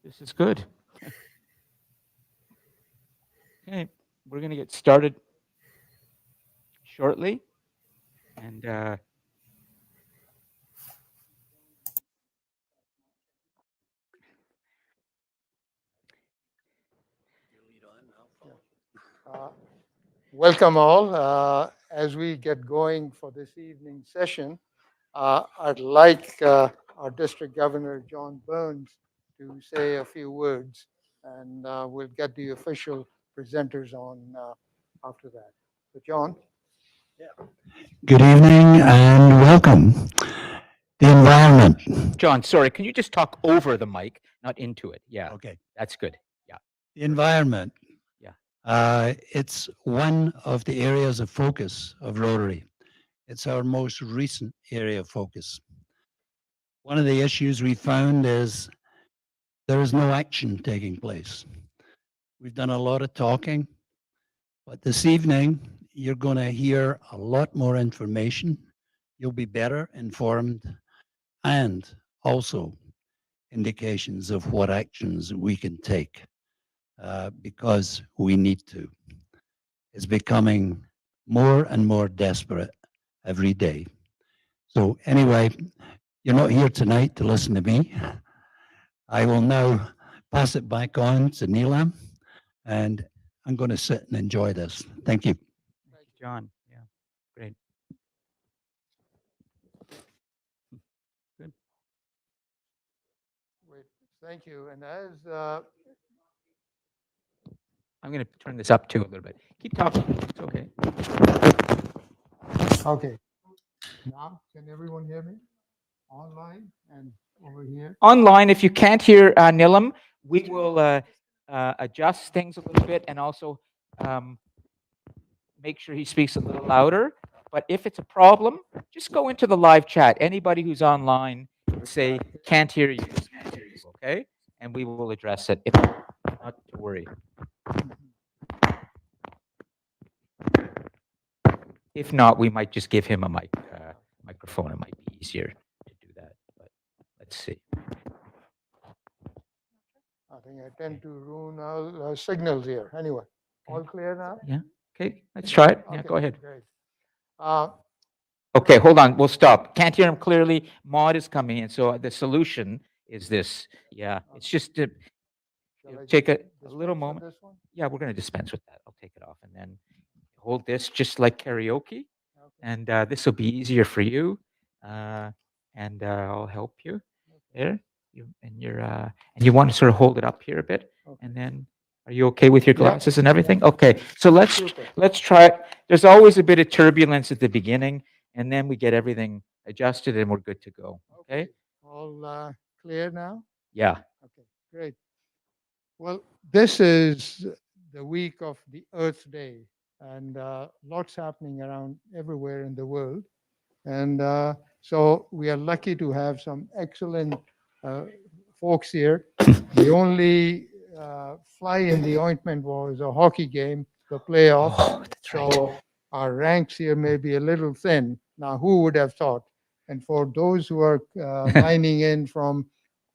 This is good. Okay, we're going to get started shortly. And Uh, Welcome all. As we get going for this evening session, I'd like our District Governor, John Burns, to say a few words, and we'll get the official presenters on after that. So, John. Good evening and welcome. The environment. John, sorry, can you just talk over the mic, not into it? Yeah, Okay. that's good. Yeah, The environment. yeah. It's one of the areas of focus of Rotary. It's our most recent area of focus. One of the issues we found is there is no action taking place. We've done a lot of talking, but this evening you're going to hear a lot more information. You'll be better informed and also indications of what actions we can take because we need to. It's becoming more and more desperate every day. So, anyway, you're not here tonight to listen to me. I will now pass it back on to Neelam, and I'm going to sit and enjoy this. Thank you. Thank you, John. Yeah, great. Good. Wait, thank you. And as I'm going to turn this up too a little bit. Keep talking. It's okay. okay, now can everyone hear me online and over here? Online, if you can't hear Nilam, we will adjust things a little bit and also um, make sure he speaks a little louder. But if it's a problem, just go into the live chat. Anybody who's online, say, can't hear you. Okay? And we will address it. If not to worry. If not, we might just give him a microphone. It might be easier to do that. But let's see. I think I tend to ruin all signals here. Anyway, all Okay. clear now? Yeah. Okay. Let's try it. Yeah. Okay, Go ahead. great. Uh, Okay. Hold on. We'll stop. Can't hear him clearly. Maud is coming in. So the solution is this. Yeah. It's just to Shall I take a dispense little with moment. this one? Yeah. We're going to dispense with that. I'll take it off and then hold this just like karaoke. Okay. And this will be easier for you. Uh, and I'll help you there. And you want to sort of hold it up here a bit. Okay. And then are you okay with your Yeah. glasses and everything? Okay. So Super. let's try it. There's always a bit of turbulence at the beginning, and then we get everything adjusted and we're good to go. Okay? All clear now? Yeah. Okay, great. Well, this is the week of the Earth Day, and lots happening around everywhere in the world. And so we are lucky to have some excellent uh, folks here. The only fly in the ointment was a hockey game, the playoffs. Oh, that's right. So our ranks here may be a little thin. Now, who would have thought? And for those who are lining in from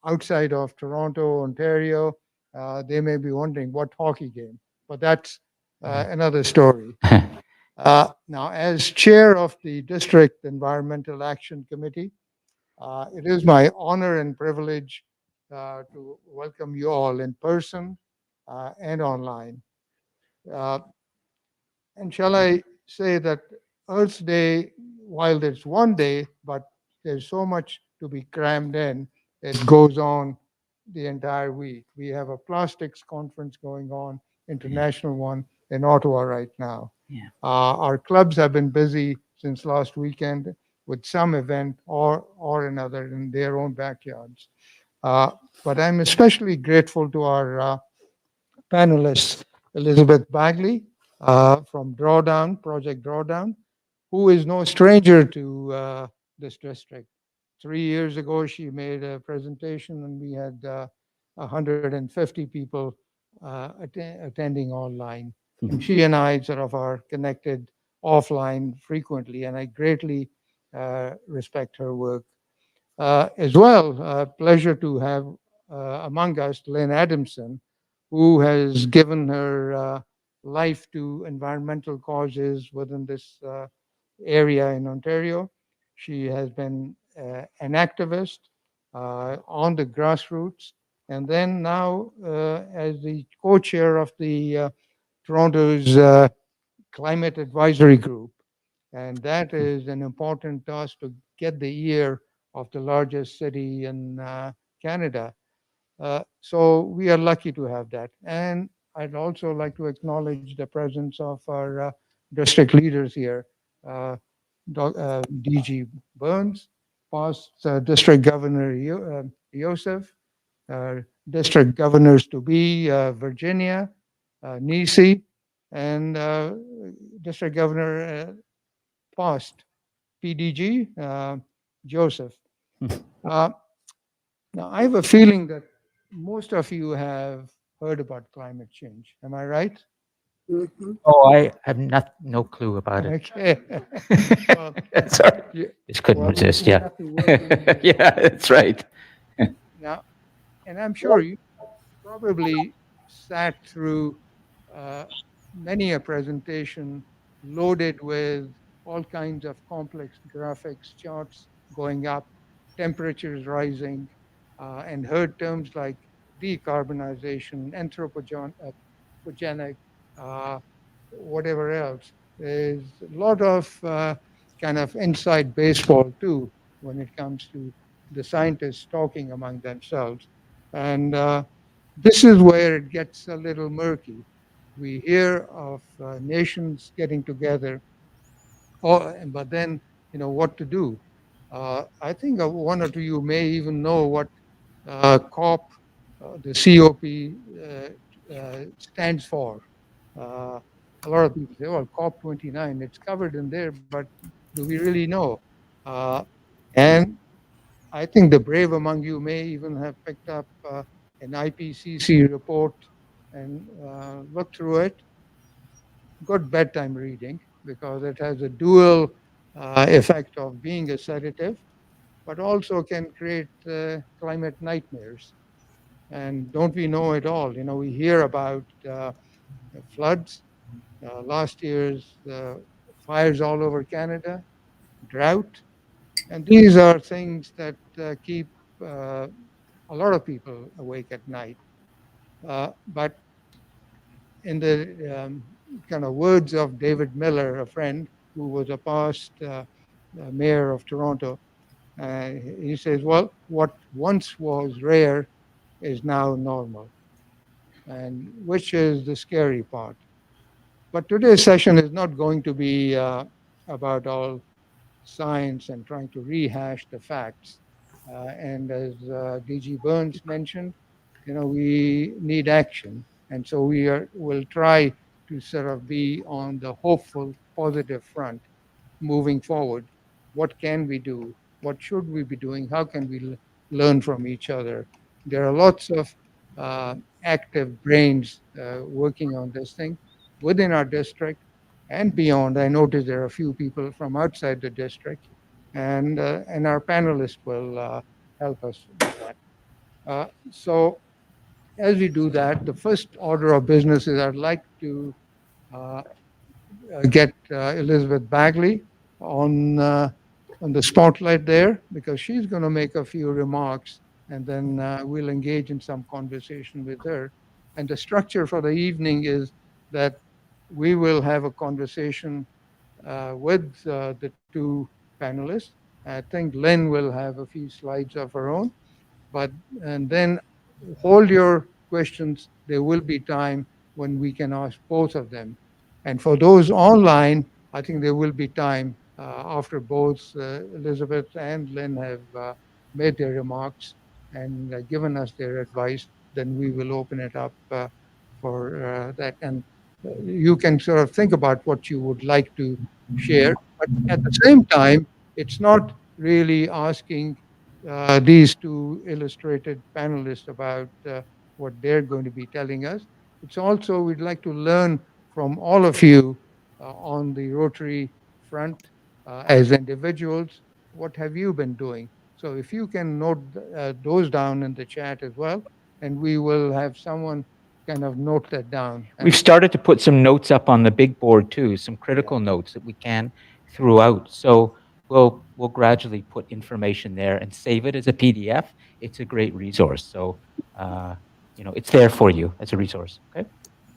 outside of Toronto, Ontario, they may be wondering what hockey game. But that's another story. Now, as chair of the District Environmental Action Committee, it is my honor and privilege to welcome you all in person and online. Uh, and shall I say that Earth Day, while there's one day, but there's so much to be crammed in, it goes on the entire week. We have a plastics conference going on, international one in Ottawa right now. Yeah. Our clubs have been busy since last weekend with some event or another in their own backyards. But I'm especially grateful to our panelists, Elizabeth Bagley from Drawdown, Project Drawdown, who is no stranger to this district. 3 years ago, she made a presentation, and we had 150 people attending online. And she and I sort of are connected offline frequently, and I greatly respect her work. As well, pleasure to have among us, Lynn Adamson, who has given her life to environmental causes within this area in Ontario. She has been an activist on the grassroots, and then now as the co-chair of the Toronto's climate advisory group. And that is an important task to get the ear of the largest city in Canada. So we are lucky to have that. And I'd also like to acknowledge the presence of our district leaders here, uh, DG Burns, past District Governor Yosef, District Governors to be Virginia, Nisi, and District Governor past PDG, Joseph. Uh, Now, I have a feeling that most of you have heard about climate change. Am I right? Oh, I have no clue about it. Okay. Well, Sorry, you- just couldn't well, resist. we Yeah, have to work within this yeah, that's right. now, and I'm sure you probably sat through uh, many a presentation loaded with all kinds of complex graphics, charts going up, temperatures rising, and heard terms like decarbonization, anthropogenic, uh, whatever else. There's a lot of kind of inside baseball too when it comes to the scientists talking among themselves. And this is where it gets a little murky. We hear of nations getting together, but then, what to do? I think one or two you may even know what COP, the COP stands for. Uh, a lot of people say, well, COP 29, it's covered in there, but do we really know? Uh, and I think the brave among you may even have picked up an IPCC report and looked through it. Good bedtime reading because it has a dual effect of being a sedative, but also can create climate nightmares. And don't we know it all? We hear about floods, last year's fires all over Canada, drought, and these are things that keep a lot of people awake at night. But in the kind of words of David Miller, a friend who was a past mayor of Toronto, he says, well, what once was rare is now normal, and which is the scary part. But today's session is not going to be about all science and trying to rehash the facts. And as DG Burns mentioned, we need action. And so will try to sort of be on the hopeful, positive front moving forward. What can we do? What should we be doing? How can we learn from each other? There are lots of active brains working on this thing within our district and beyond. I noticed there are a few people from outside the district, and our panelists will help us with that. So as we do that, the first order of business is I'd like to uh, get Elizabeth Bagley on uh, on the spotlight there because she's going to make a few remarks, and then we'll engage in some conversation with her. And the structure for the evening is that we will have a conversation with the two panelists. I think Lynn will have a few slides of her own, but and then hold your questions. There will be time when we can ask both of them. And for those online, I think there will be time after both Elizabeth and Lynn have made their remarks and given us their advice. Then we will open it up for that. And you can sort of think about what you would like to share. But at the same time, it's not really asking these two illustrated panelists about what they're going to be telling us. It's also, we'd like to learn from all of you on the Rotary front as individuals. What have you been doing? So if you can note those down in the chat as well, and we will have someone kind of note that down. We've And started to put some notes up on the big board too, some critical notes that we can throughout. So we'll gradually put information there and save it as a PDF. It's a great resource. So it's there for you as a resource. Okay.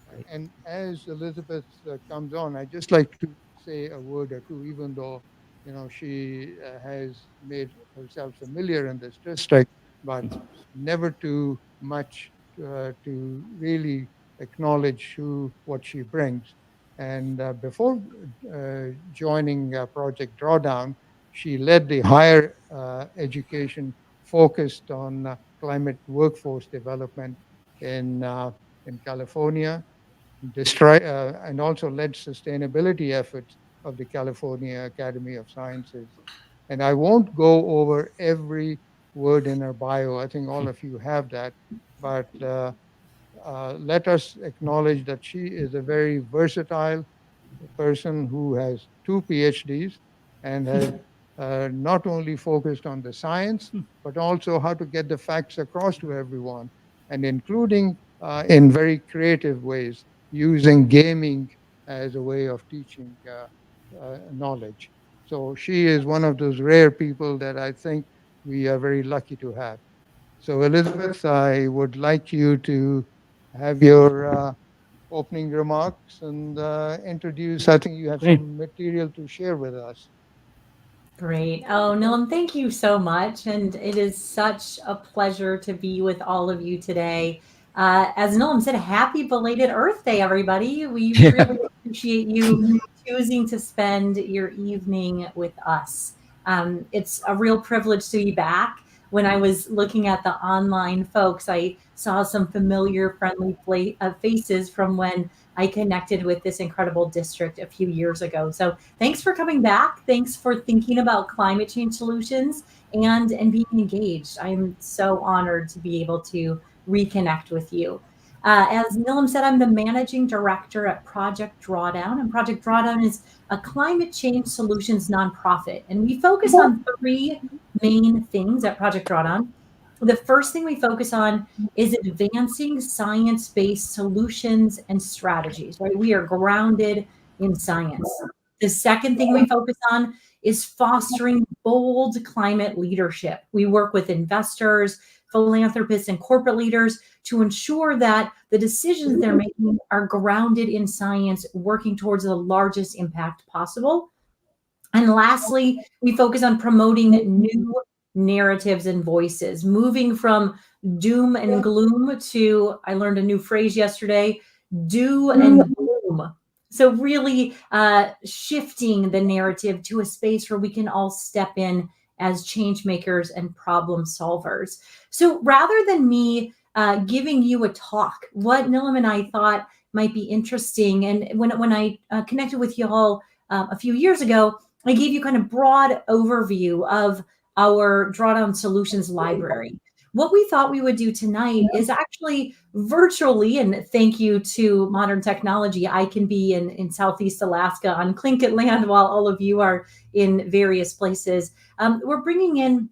Great. and as Elizabeth comes on, I'd just like to say a word or two, even though she has made herself familiar in this district, but never too much to really acknowledge what she brings. And before joining Project Drawdown, she led the higher education focused on climate workforce development in in California, and also led sustainability efforts of the California Academy of Sciences. And I won't go over every word in her bio. I think all of you have that. But let us acknowledge that she is a very versatile person who has two PhDs and has not only focused on the science, but also how to get the facts across to everyone, and including in very creative ways, using gaming as a way of teaching knowledge. So she is one of those rare people that I think we are very lucky to have. So, Elizabeth, I would like you to have your opening remarks and introduce. I think you have Great. some material to share with us. Great. Oh, Nilam, thank you so much. And it is such a pleasure to be with all of you today. As Nilam said, happy belated Earth Day, everybody. We Yeah. really appreciate you choosing to spend your evening with us. It's a real privilege to be back. When I was looking at the online folks, I saw some familiar, friendly faces from when I connected with this incredible district a few years ago. So thanks for coming back. Thanks for thinking about climate change solutions and being engaged. I'm so honored to be able to reconnect with you. As Nilam said, I'm the managing director at Project Drawdown, and Project Drawdown is a climate change solutions nonprofit. And we focus on three main things at Project Drawdown. The first thing we focus on is advancing science-based solutions and strategies, right? We are grounded in science. The second thing we focus on is fostering bold climate leadership. We work with investors, philanthropists, and corporate leaders to ensure that the decisions they're making are grounded in science, working towards the largest impact possible. And lastly, we focus on promoting new narratives and voices, moving from doom and gloom to, I learned a new phrase yesterday, do and boom. So, really shifting the narrative to a space where we can all step in as change makers and problem solvers. So, rather than me giving you a talk, what Nilam and I thought might be interesting, and when I connected with you all a few years ago, I gave you kind of broad overview of our Drawdown Solutions library. What we thought we would do tonight is actually virtually, and thank you to modern technology, I can be in Southeast Alaska on Tlingit land while all of you are in various places. We're bringing in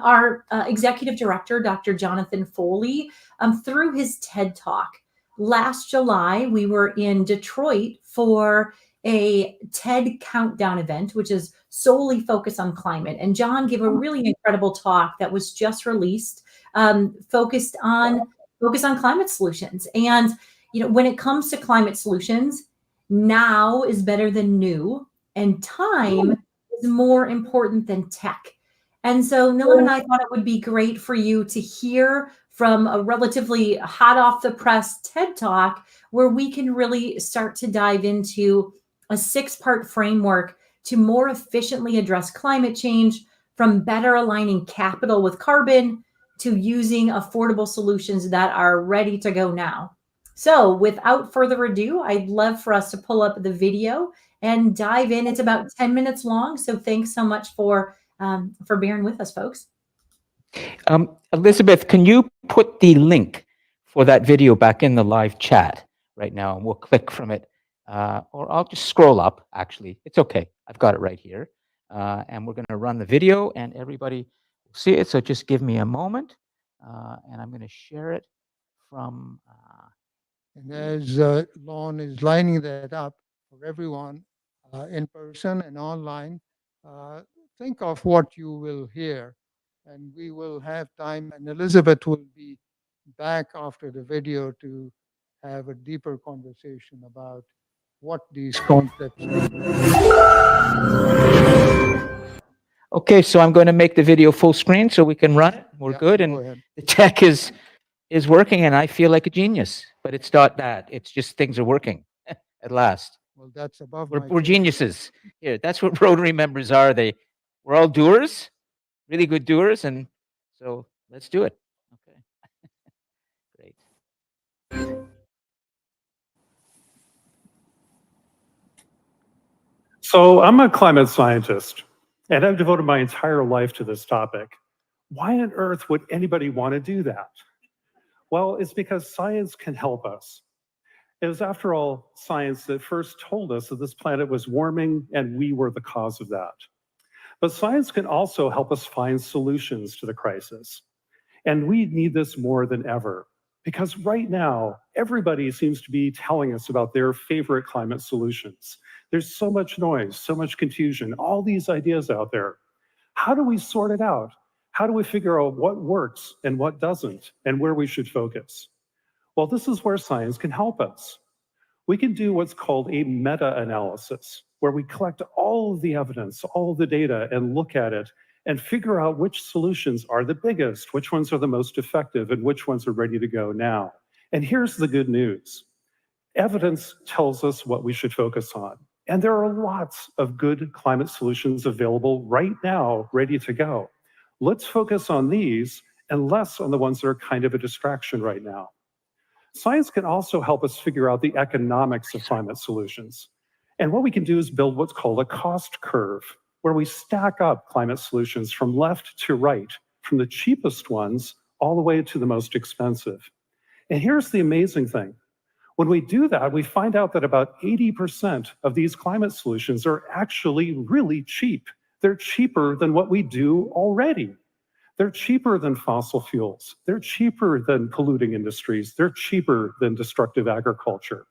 our executive director, Dr. Jonathan Foley, through his TED Talk. Last July, we were in Detroit for a TED Countdown event, which is solely focused on climate. And John gave a really incredible talk that was just released, focused on climate solutions. And when it comes to climate solutions, now is better than new, and time is more important than tech. And so Nilam and I thought it would be great for you to hear from a relatively hot off the press TED Talk where we can really start to dive into a 6-part framework to more efficiently address climate change, from better aligning capital with carbon to using affordable solutions that are ready to go now. So without further ado, I'd love for us to pull up the video and dive in. It's about 10 minutes long. So thanks so much for bearing with us, folks. Elizabeth, can you put the link for that video back in the live chat right now, and we'll click from it, or I'll just scroll up. Actually, it's okay. I've got it right here, and we're going to run the video, and everybody see it. So just give me a moment, and I'm going to share it from. And as Lon is lining that up for everyone in person and online, uh, think of what you will hear. And we will have time, and Elizabeth will be back after the video to have a deeper conversation about what these concepts mean. Okay, so I'm going to make the video full screen so we can run it. We're Yeah, good, go and ahead. the tech is working, and I feel like a genius. But it's not that. It's just things are working at last. Well, that's above We're, my we're pay grade. geniuses. Here, that's what Rotary members are. We're all doers, really good doers, and so let's do it. Okay, great. So I'm a climate scientist, and I've devoted my entire life to this topic. Why on earth would anybody want to do that? Well, it's because science can help us. It was, after all, science that first told us that this planet was warming, and we were the cause of that. But science can also help us find solutions to the crisis. And we need this more than ever, because right now, everybody seems to be telling us about their favorite climate solutions. There's so much noise, so much confusion, all these ideas out there. How do we sort it out? How do we figure out what works and what doesn't, and where we should focus? Well, this is where science can help us. We can do what's called a meta-analysis, where we collect all of the evidence, all of the data, and look at it and figure out which solutions are the biggest, which ones are the most effective, and which ones are ready to go now. And here's the good news. Evidence tells us what we should focus on. And there are lots of good climate solutions available right now, ready to go. Let's focus on these and less on the ones that are kind of a distraction right now. Science can also help us figure out the economics of climate solutions. And what we can do is build what's called a cost curve, where we stack up climate solutions from left to right, from the cheapest ones all the way to the most expensive. And here's the amazing thing. When we do that, we find out that about 80% of these climate solutions are actually really cheap. They're cheaper than what we do already. They're cheaper than fossil fuels. They're cheaper than polluting industries. They're cheaper than destructive agriculture.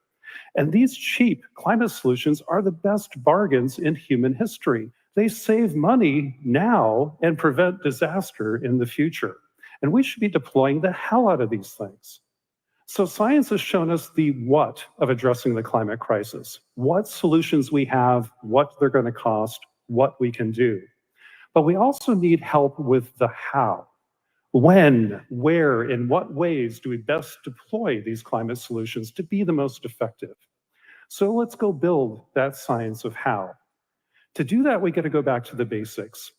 And these cheap climate solutions are the best bargains in human history. They save money now and prevent disaster in the future. And we should be deploying the hell out of these things. So science has shown us the what of addressing the climate crisis, what solutions we have, what they're going to cost, what we can do. But we also need help with the how. When, where, in what ways do we best deploy these climate solutions to be the most effective? So let's go build that science of how. To do that, we got to go back to the basics.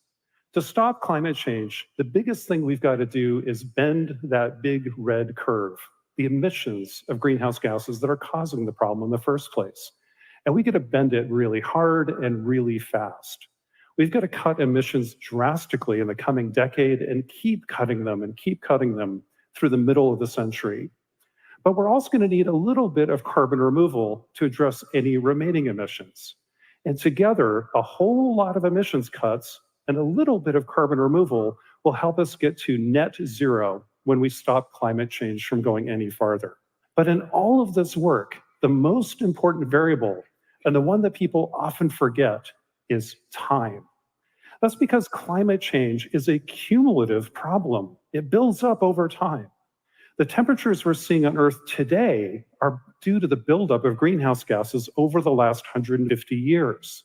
To stop climate change, the biggest thing we've got to do is bend that big red curve, the emissions of greenhouse gases that are causing the problem in the first place. And we got to bend it really hard and really fast. We've got to cut emissions drastically in the coming decade and keep cutting them through the middle of the century. But we're also going to need a little bit of carbon removal to address any remaining emissions. And together, a whole lot of emissions cuts and a little bit of carbon removal will help us get to net zero when we stop climate change from going any farther. But in all of this work, the most important variable, and the one that people often forget, is time. That's because climate change is a cumulative problem. It builds up over time. The temperatures we're seeing on Earth today are due to the buildup of greenhouse gases over the last 150 years.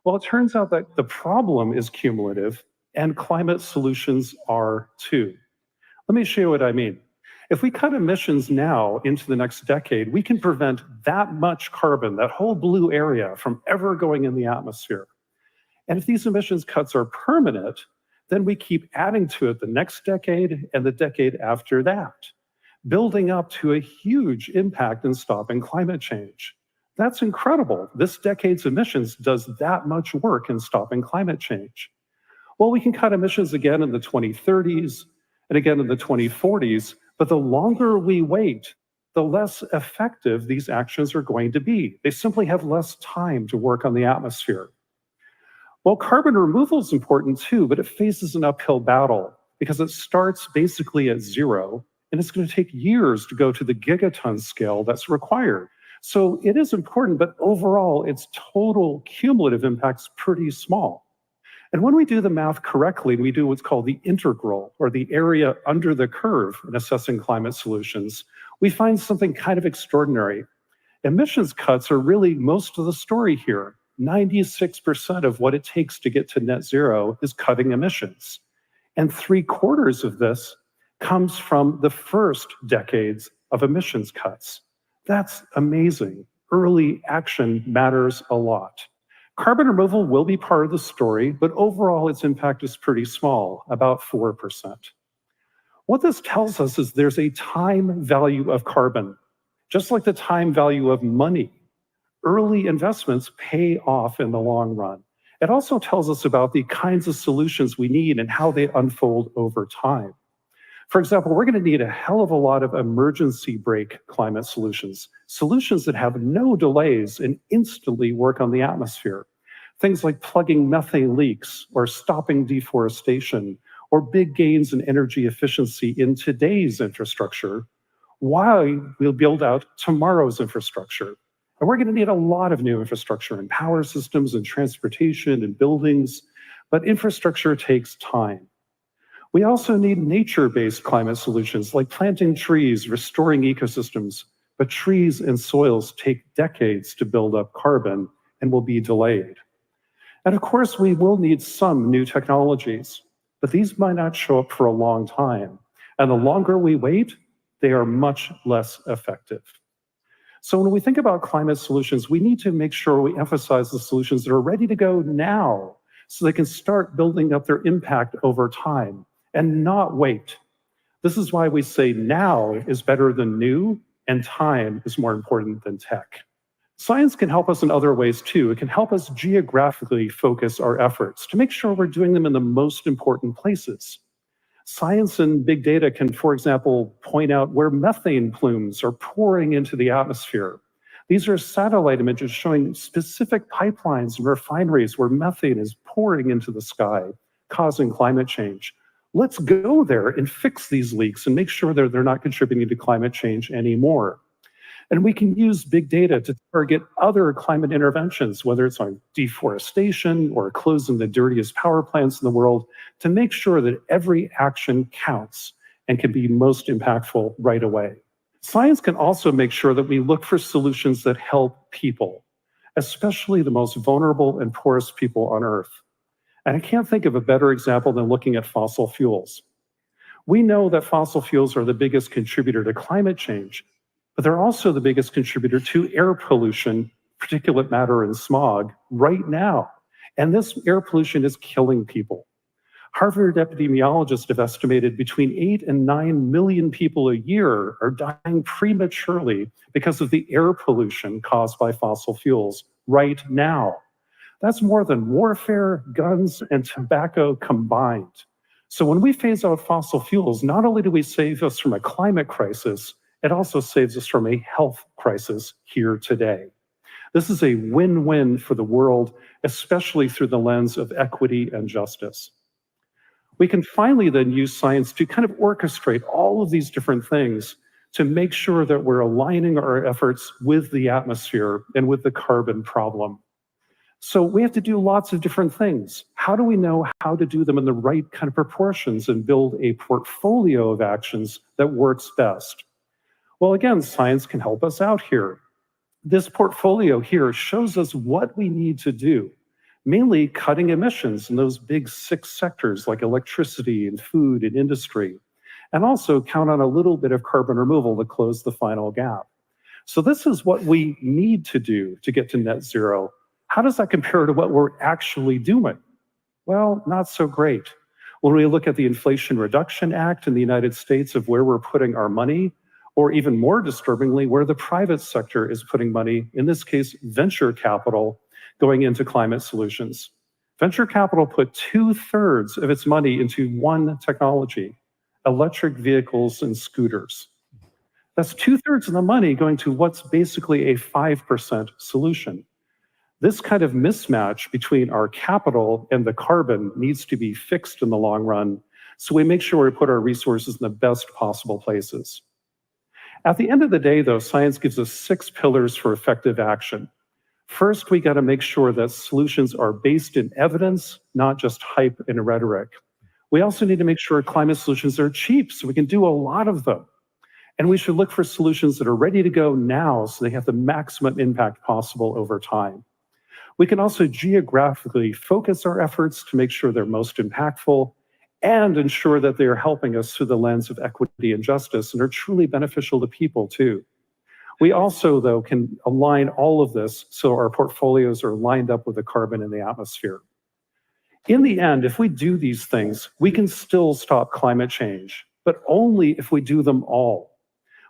Well, it turns out that the problem is cumulative and climate solutions are too. Let me show you what I mean. If we cut emissions now into the next decade, we can prevent that much carbon, that whole blue area, from ever going in the atmosphere. And if these emissions cuts are permanent, then we keep adding to it the next decade and the decade after that, building up to a huge impact in stopping climate change. That's incredible. This decade's emissions does that much work in stopping climate change. Well, we can cut emissions again in the 2030s and again in the 2040s, but the longer we wait, the less effective these actions are going to be. They simply have less time to work on the atmosphere. Well, carbon removal is important too, but it faces an uphill battle because it starts basically at zero, and it's going to take years to go to the gigaton scale that's required. So it is important, but overall, its total cumulative impact's pretty small. And when we do the math correctly, we do what's called the integral, or the area under the curve in assessing climate solutions, we find something kind of extraordinary. Emissions cuts are really most of the story here. 96% of what it takes to get to net zero is cutting emissions. And 3/4 of this comes from the first decades of emissions cuts. That's amazing. Early action matters a lot. Carbon removal will be part of the story, but overall its impact is pretty small, about 4%. What this tells us is there's a time value of carbon, just like the time value of money. Early investments pay off in the long run. It also tells us about the kinds of solutions we need and how they unfold over time. For example, we're going to need a hell of a lot of emergency brake climate solutions, solutions that have no delays and instantly work on the atmosphere. Things like plugging methane leaks or stopping deforestation or big gains in energy efficiency in today's infrastructure while we'll build out tomorrow's infrastructure. And we're going to need a lot of new infrastructure in power systems and transportation and buildings, but infrastructure takes time. We also need nature-based climate solutions like planting trees, restoring ecosystems, but trees and soils take decades to build up carbon and will be delayed. And of course, we will need some new technologies, but these might not show up for a long time. And the longer we wait, they are much less effective. So when we think about climate solutions, we need to make sure we emphasize the solutions that are ready to go now so they can start building up their impact over time and not wait. This is why we say now is better than new and time is more important than tech. Science can help us in other ways too. It can help us geographically focus our efforts to make sure we're doing them in the most important places. Science and big data can, for example, point out where methane plumes are pouring into the atmosphere. These are satellite images showing specific pipelines and refineries where methane is pouring into the sky, causing climate change. Let's go there and fix these leaks and make sure that they're not contributing to climate change anymore. And we can use big data to target other climate interventions, whether it's on deforestation or closing the dirtiest power plants in the world, to make sure that every action counts and can be most impactful right away. Science can also make sure that we look for solutions that help people, especially the most vulnerable and poorest people on Earth. And I can't think of a better example than looking at fossil fuels. We know that fossil fuels are the biggest contributor to climate change, but they're also the biggest contributor to air pollution, particulate matter and smog right now. And this air pollution is killing people. Harvard epidemiologists have estimated between 8 and 9 million people a year are dying prematurely because of the air pollution caused by fossil fuels right now. That's more than warfare, guns, and tobacco combined. So when we phase out fossil fuels, not only do we save us from a climate crisis, it also saves us from a health crisis here today. This is a win-win for the world, especially through the lens of equity and justice. We can finally then use science to kind of orchestrate all of these different things to make sure that we're aligning our efforts with the atmosphere and with the carbon problem. So we have to do lots of different things. How do we know how to do them in the right kind of proportions and build a portfolio of actions that works best? Well, again, science can help us out here. This portfolio here shows us what we need to do, mainly cutting emissions in those big 6 sectors like electricity and food and industry, and also count on a little bit of carbon removal to close the final gap. So this is what we need to do to get to net zero. How does that compare to what we're actually doing? Well, not so great. When we look at the Inflation Reduction Act in the United States of where we're putting our money, or even more disturbingly, where the private sector is putting money, in this case, venture capital, going into climate solutions. Venture capital put 2/3 of its money into one technology, electric vehicles and scooters. That's 2/3 of the money going to what's basically a 5% solution. This kind of mismatch between our capital and the carbon needs to be fixed in the long run, so we make sure we put our resources in the best possible places. At the end of the day, though, science gives us 6 pillars for effective action. First, we got to make sure that solutions are based in evidence, not just hype and rhetoric. We also need to make sure climate solutions are cheap so we can do a lot of them. And we should look for solutions that are ready to go now so they have the maximum impact possible over time. We can also geographically focus our efforts to make sure they're most impactful and ensure that they are helping us through the lens of equity and justice and are truly beneficial to people too. We also, though, can align all of this so our portfolios are lined up with the carbon in the atmosphere. In the end, if we do these things, we can still stop climate change, but only if we do them all.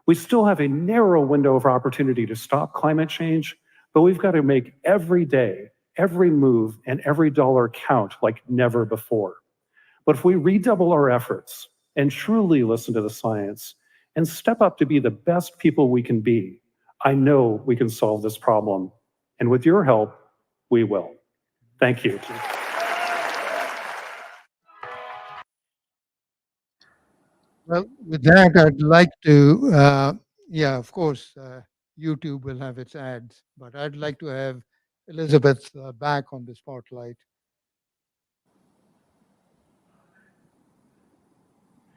We still have a narrow window of opportunity to stop climate change, but we've got to make every day, every move, and every dollar count like never before. But if we redouble our efforts and truly listen to the science and step up to be the best people we can be, I know we can solve this problem. And with your help, we will. Thank you. Well, with that, I'd like to, yeah, of course, YouTube will have its ads, but I'd like to have Elizabeth back on the spotlight.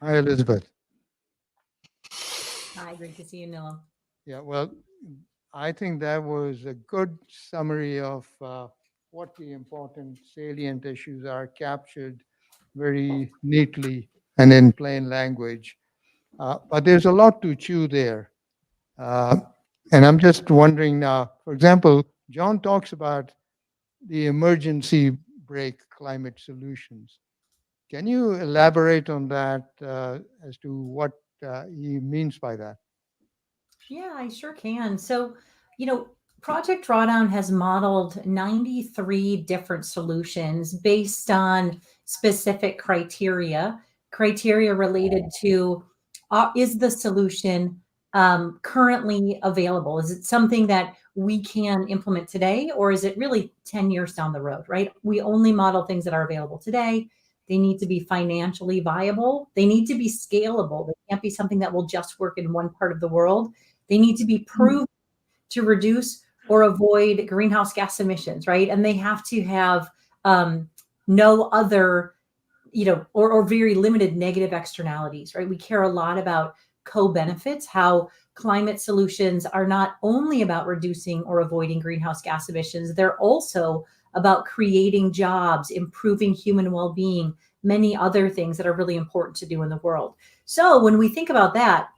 Hi, Elizabeth. Hi, great to see you, Nilam. Yeah, well, I think that was a good summary of what the important salient issues are, captured very neatly and in plain language. But there's a lot to chew there. And I'm just wondering now, for example, John talks about the emergency brake climate solutions. Can you elaborate on that as to what he means by that? Yeah, I sure can. So, Project Drawdown has modeled 93 different solutions based on specific criteria related to is the solution currently available? Is it something that we can implement today, or is it really 10 years down the road, right? We only model things that are available today. They need to be financially viable. They need to be scalable. They can't be something that will just work in one part of the world. They need to be proven to reduce or avoid greenhouse gas emissions, right? And they have to have no other, or very limited negative externalities, right? We care a lot about co-benefits, how climate solutions are not only about reducing or avoiding greenhouse gas emissions, they're also about creating jobs, improving human well-being, many other things that are really important to do in the world. So when we think about that,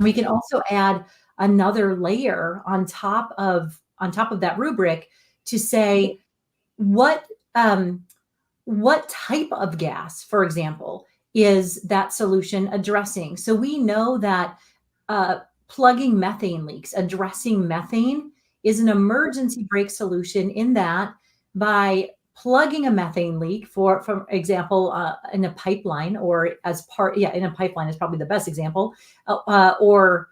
we can also add another layer on top of that rubric to say what type of gas, for example, is that solution addressing. So we know that plugging methane leaks, addressing methane, is an emergency brake solution in that by plugging a methane leak, for example, in a pipeline, or as part, in a pipeline is probably the best example, or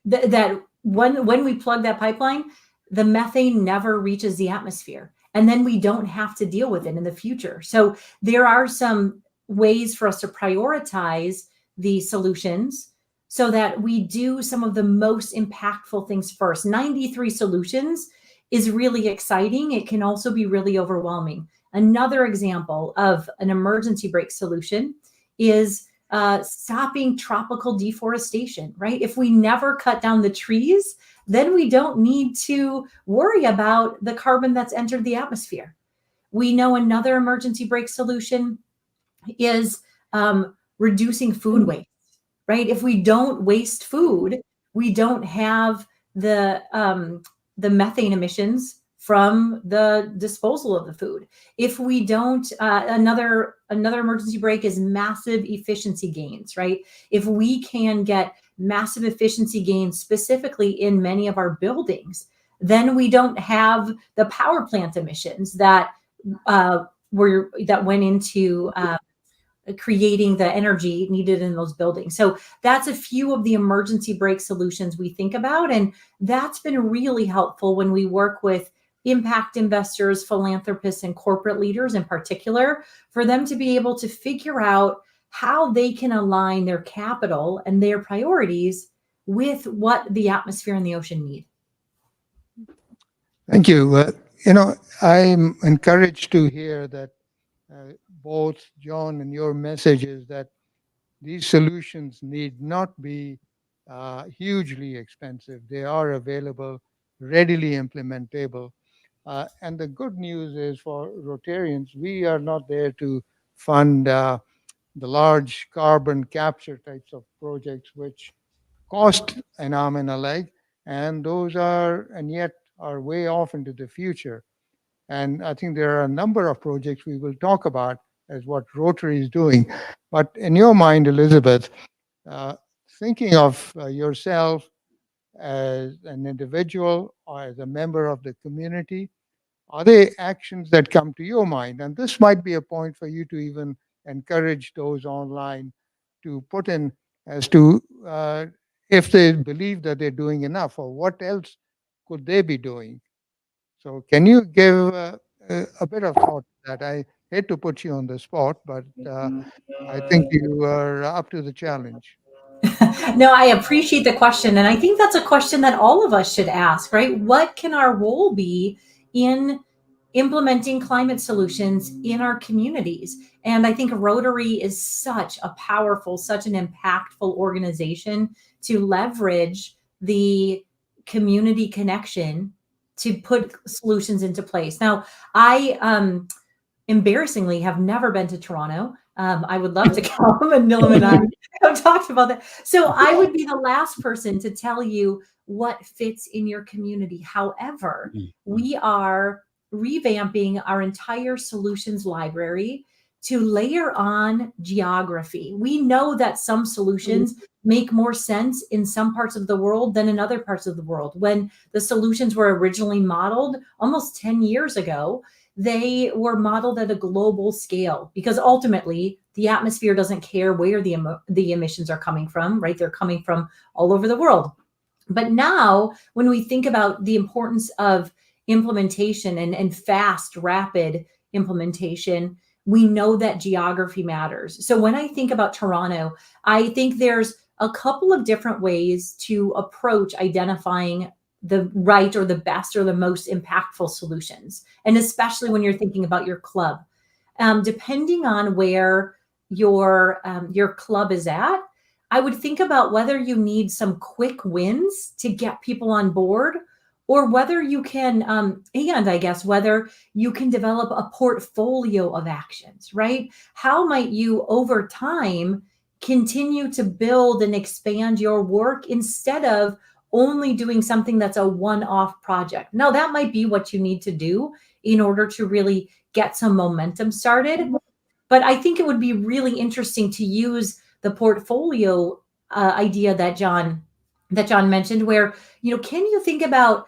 that when we plug that pipeline, the methane never reaches the atmosphere, and then we don't have to deal with it in the future. So there are some ways for us to prioritize the solutions so that we do some of the most impactful things first. 93 solutions is really exciting. It can also be really overwhelming. Another example of an emergency brake solution is stopping tropical deforestation, right? If we never cut down the trees, then we don't need to worry about the carbon that's entered the atmosphere. We know another emergency brake solution is reducing food waste, right? If we don't waste food, we don't have the methane emissions from the disposal of the food. If we don't, another emergency brake is massive efficiency gains, right? If we can get massive efficiency gains specifically in many of our buildings, then we don't have the power plant emissions that went into creating the energy needed in those buildings. So that's a few of the emergency brake solutions we think about. And that's been really helpful when we work with impact investors, philanthropists, and corporate leaders in particular, for them to be able to figure out how they can align their capital and their priorities with what the atmosphere and the ocean need. Thank you. I'm encouraged to hear that both John and your message is that these solutions need not be hugely expensive. They are available, readily implementable. And the good news is for Rotarians, we are not there to fund the large carbon capture types of projects, which cost an arm and a leg, and those are, and yet are way off into the future. And I think there are a number of projects we will talk about as what Rotary is doing. But in your mind, Elizabeth, uh, thinking of yourself as an individual or as a member of the community, are there actions that come to your mind? And this might be a point for you to even encourage those online to put in as to if they believe that they're doing enough or what else could they be doing. So, can you give a bit of thought to that? I hate to put you on the spot, but I think you are up to the challenge. No, I appreciate the question. And I think that's a question that all of us should ask, right? What can our role be in implementing climate solutions in our communities? And I think Rotary is such a powerful, such an impactful organization to leverage the community connection to put solutions into place. Now, I embarrassingly have never been to Toronto. I would love to come, and Nilam and I have talked about that. So I would be the last person to tell you what fits in your community. However, we are revamping our entire solutions library to layer on geography. We know that some solutions make more sense in some parts of the world than in other parts of the world. When the solutions were originally modeled almost 10 years ago, they were modeled at a global scale because ultimately the atmosphere doesn't care where the emissions are coming from, right? They're coming from all over the world. But now, when we think about the importance of implementation and fast, rapid implementation, we know that geography matters. So when I think about Toronto, I think there's a couple of different ways to approach identifying the right or the best or the most impactful solutions. And especially when you're thinking about your club, depending on where your club is at, I would think about whether you need some quick wins to get people on board, or whether you can, and I guess whether you can develop a portfolio of actions, right? How might you over time continue to build and expand your work instead of only doing something that's a one-off project? Now, that might be what you need to do in order to really get some momentum started. But I think it would be really interesting to use the portfolio idea that John mentioned, where, can you think about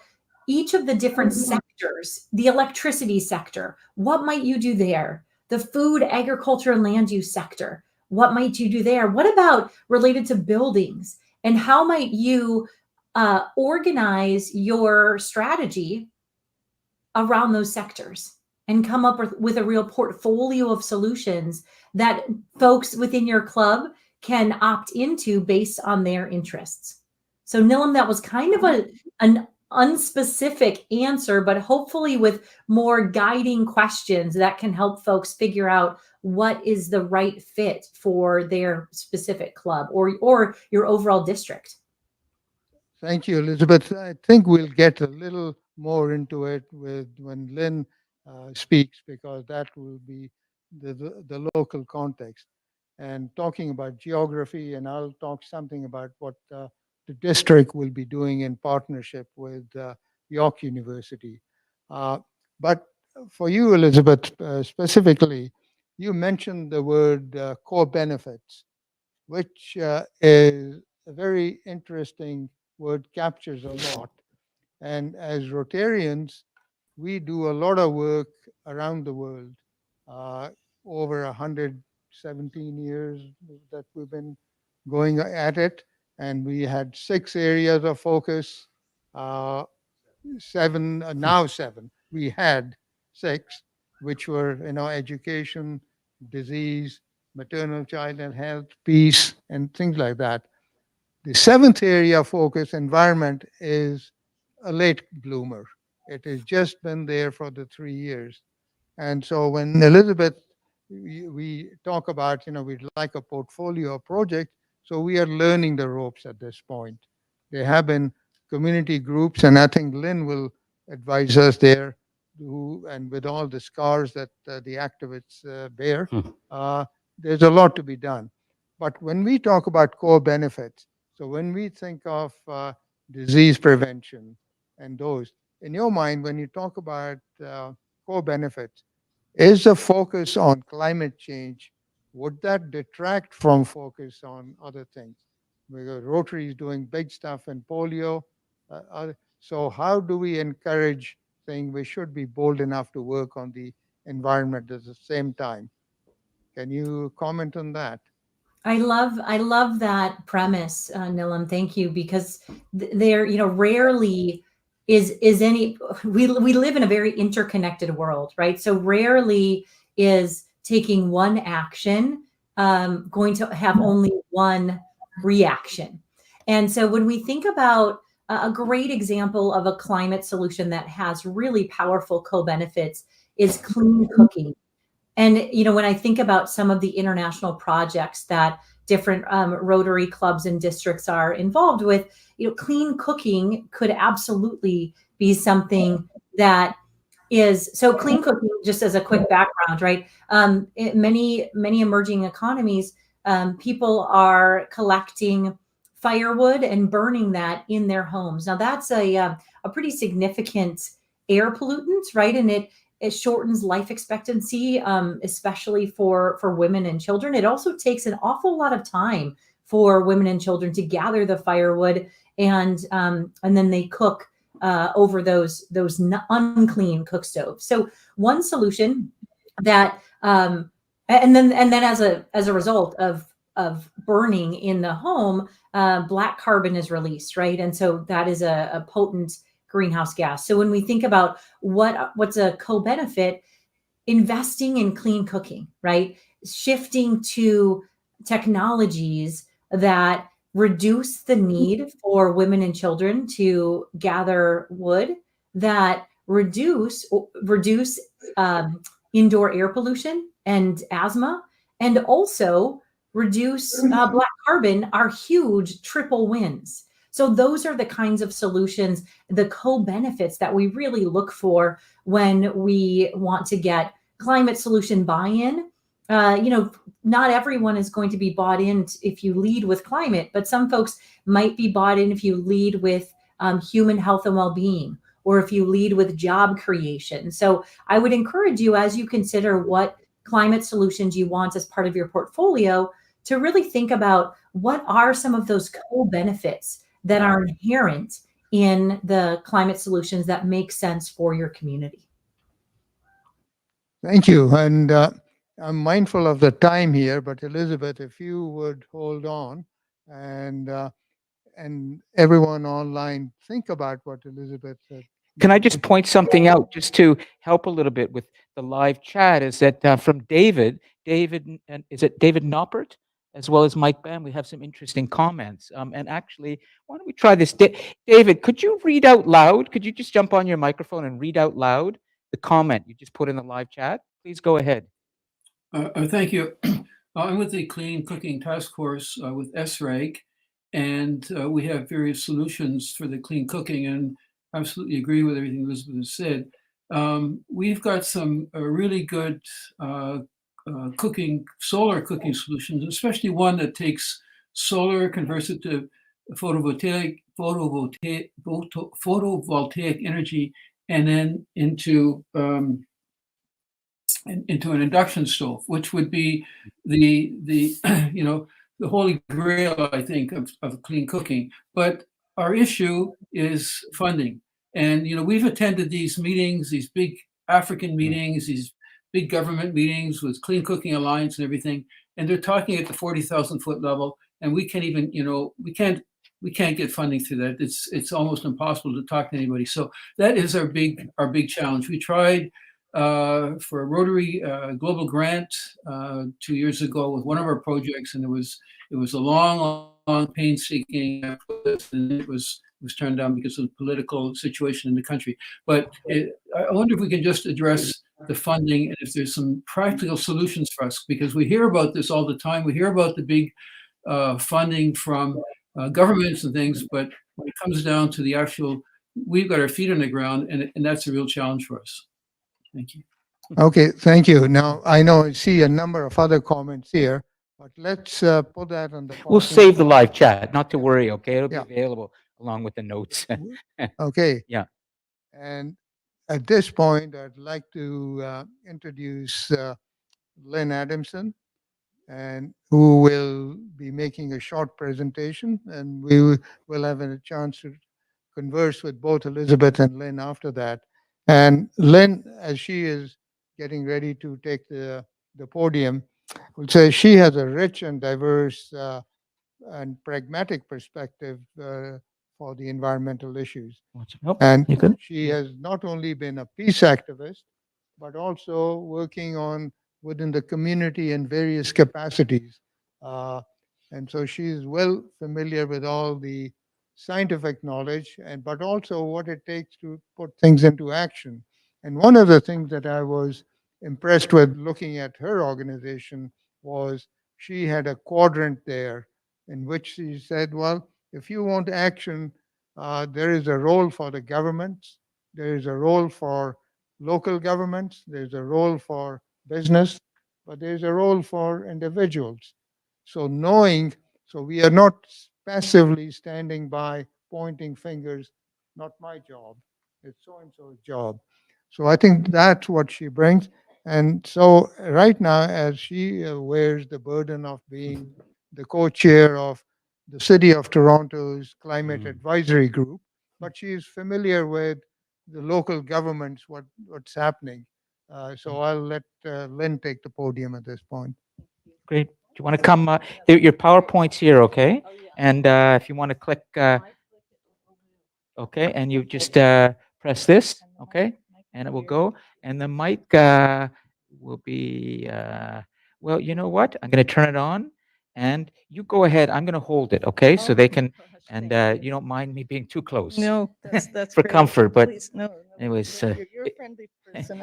each of the different sectors? The electricity sector, what might you do there? The food, agriculture, and land use sector, what might you do there? What about related to buildings? And how might you organize your strategy around those sectors and come up with a real portfolio of solutions that folks within your club can opt into based on their interests? So, Nilam, that was kind of an unspecific answer, but hopefully with more guiding questions that can help folks figure out what is the right fit for their specific club or your overall district. Thank you, Elizabeth. I think we'll get a little more into it with when Lynn speaks, because that will be the local context. And talking about geography, and I'll talk something about what the district will be doing in partnership with York University. Uh, but for you, Elizabeth, specifically, you mentioned the word core benefits, which is a very interesting word, captures a lot. And as Rotarians, we do a lot of work around the world, uh, over 100 17 years that we've been going at it, and we had 6 areas of focus, seven, now 7. We had 6, which were, education, disease, maternal child and health, peace, and things like that. The 7th area of focus, environment, is a late bloomer. It has just been there for the 3 years. And so when Elizabeth, we talk about, we'd like a portfolio project, so we are learning the ropes at this point. There have been community groups, and I think Lynn will advise us there, and with all the scars that the activists bear, uh, there's a lot to be done. But when we talk about core benefits, so when we think of disease prevention and those, in your mind, when you talk about core benefits, is the focus on climate change, would that detract from focus on other things? Because Rotary is doing big stuff in polio. So how do we encourage saying we should be bold enough to work on the environment at the same time? Can you comment on that? I love that premise, Nilam. Thank you, because there, rarely is any. We live in a very interconnected world, right? So rarely is taking one action going to have only one reaction. And so when we think about a great example of a climate solution that has really powerful co-benefits is clean cooking. And when I think about some of the international projects that different Rotary clubs and districts are involved with, clean cooking could absolutely be something that is so. Clean cooking, just as a quick background, right? In many emerging economies, people are collecting firewood and burning that in their homes. Now that's a pretty significant air pollutant, right? And it shortens life expectancy, especially for women and children. It also takes an awful lot of time for women and children to gather the firewood, and then they cook over those unclean cook stoves. So one solution that and then as a result of burning in the home, black carbon is released, right? And so that is a potent greenhouse gas. So when we think about what's a co-benefit, investing in clean cooking, right? Shifting to technologies that reduce the need for women and children to gather wood, that reduce indoor air pollution and asthma, and also reduce black carbon are huge triple wins. So those are the kinds of solutions, the co-benefits that we really look for when we want to get climate solution buy-in. Not everyone is going to be bought in if you lead with climate, but some folks might be bought in if you lead with human health and well-being, or if you lead with job creation. So I would encourage you, as you consider what climate solutions you want as part of your portfolio, to really think about what are some of those co-benefits that are inherent in the climate solutions that make sense for your community. Thank you. And I'm mindful of the time here, but Elizabeth, if you would hold on, and everyone online, think about what Elizabeth said. Can I just point something out just to help a little bit with the live chat? Is that from David? And is it David Noppert, as well as Mike Bam? We have some interesting comments. And actually, why don't we try this? David, could you read out loud? Could you just jump on your microphone and read out loud the comment you just put in the live chat? Please go ahead. Thank you. I'm with the Clean Cooking Task Force with SRAG, and we have various solutions for the clean cooking, and absolutely agree with everything Elizabeth has said. We've got some really good solar cooking solutions, especially one that takes solar, converts it to photovoltaic energy, and then into an induction stove, which would be the the holy grail, I think, of clean cooking. But our issue is funding. And we've attended these meetings, these big African meetings, these big government meetings with Clean Cooking Alliance and everything. and they're talking at the 40,000-foot level, and we can't even, we can't get funding through that. It's almost impossible to talk to anybody. So that is our big challenge. We tried for a Rotary global grant 2 years ago with one of our projects, and it was a long, painstaking process, and it was turned down because of the political situation in the country. But I wonder if we can just address the funding and if there's some practical solutions for us, because we hear about this all the time. We hear about the big funding from governments and things, but when it comes down to the actual, we've got our feet on the ground, and that's a real challenge for us. Thank you. Okay, thank you. Now, I see a number of other comments here, but let's put that on the. We'll save the live chat, not to worry, okay? It'll be Yeah. available along with the notes. Okay. Yeah. And at this point, I'd like to introduce Lynn Adamson, and who will be making a short presentation, and we will have a chance to converse with both Elizabeth and Lynn after that. And Lynn, as she is getting ready to take the podium, will say she has a rich and diverse and pragmatic perspective for the environmental issues. Nope, And you good? she has not only been a peace activist, but also working within the community in various capacities. And so she's well familiar with all the scientific knowledge, but also what it takes to put things into action. And one of the things that I was impressed with looking at her organization was she had a quadrant there in which she said, well, if you want action, there is a role for the governments, there is a role for local governments, there's a role for business, but there's a role for individuals. So we are not passively standing by pointing fingers, not my job, it's so and so's job. So I think that's what she brings. And so right now, as she wears the burden of being the co-chair of the City of Toronto's Climate Advisory Group, but she is familiar with the local governments, what's happening. So I'll let Lynn take the podium at this point. Great. Do you want to come? Your PowerPoint's here, okay? And if you want to click, okay, and you just press this, okay, and it will go. And the mic will be, well, you know what? I'm going to turn it on, and you go ahead. I'm going to hold it, okay, so they can, and you don't mind me being too close. No, that's for great. comfort, but Please, no, anyways, you're a friendly person.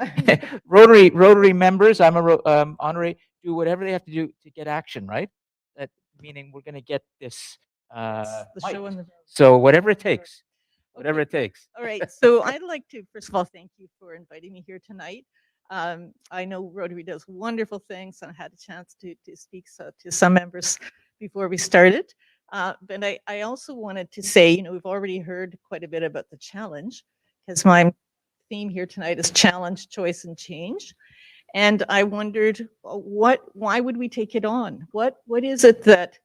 Rotary members, I'm a honorary, do whatever they have to do to get action, right? That meaning we're going to get this. The show mic'd. and the So whatever it takes, whatever it takes. All right. So I'd like to, first of all, thank you for inviting me here tonight. I know Rotary does wonderful things, and I had a chance to speak to some members before we started. But I also wanted to say, we've already heard quite a bit about the challenge, because my theme here tonight is challenge, choice, and change. And I wondered, why would we take it on? What is it that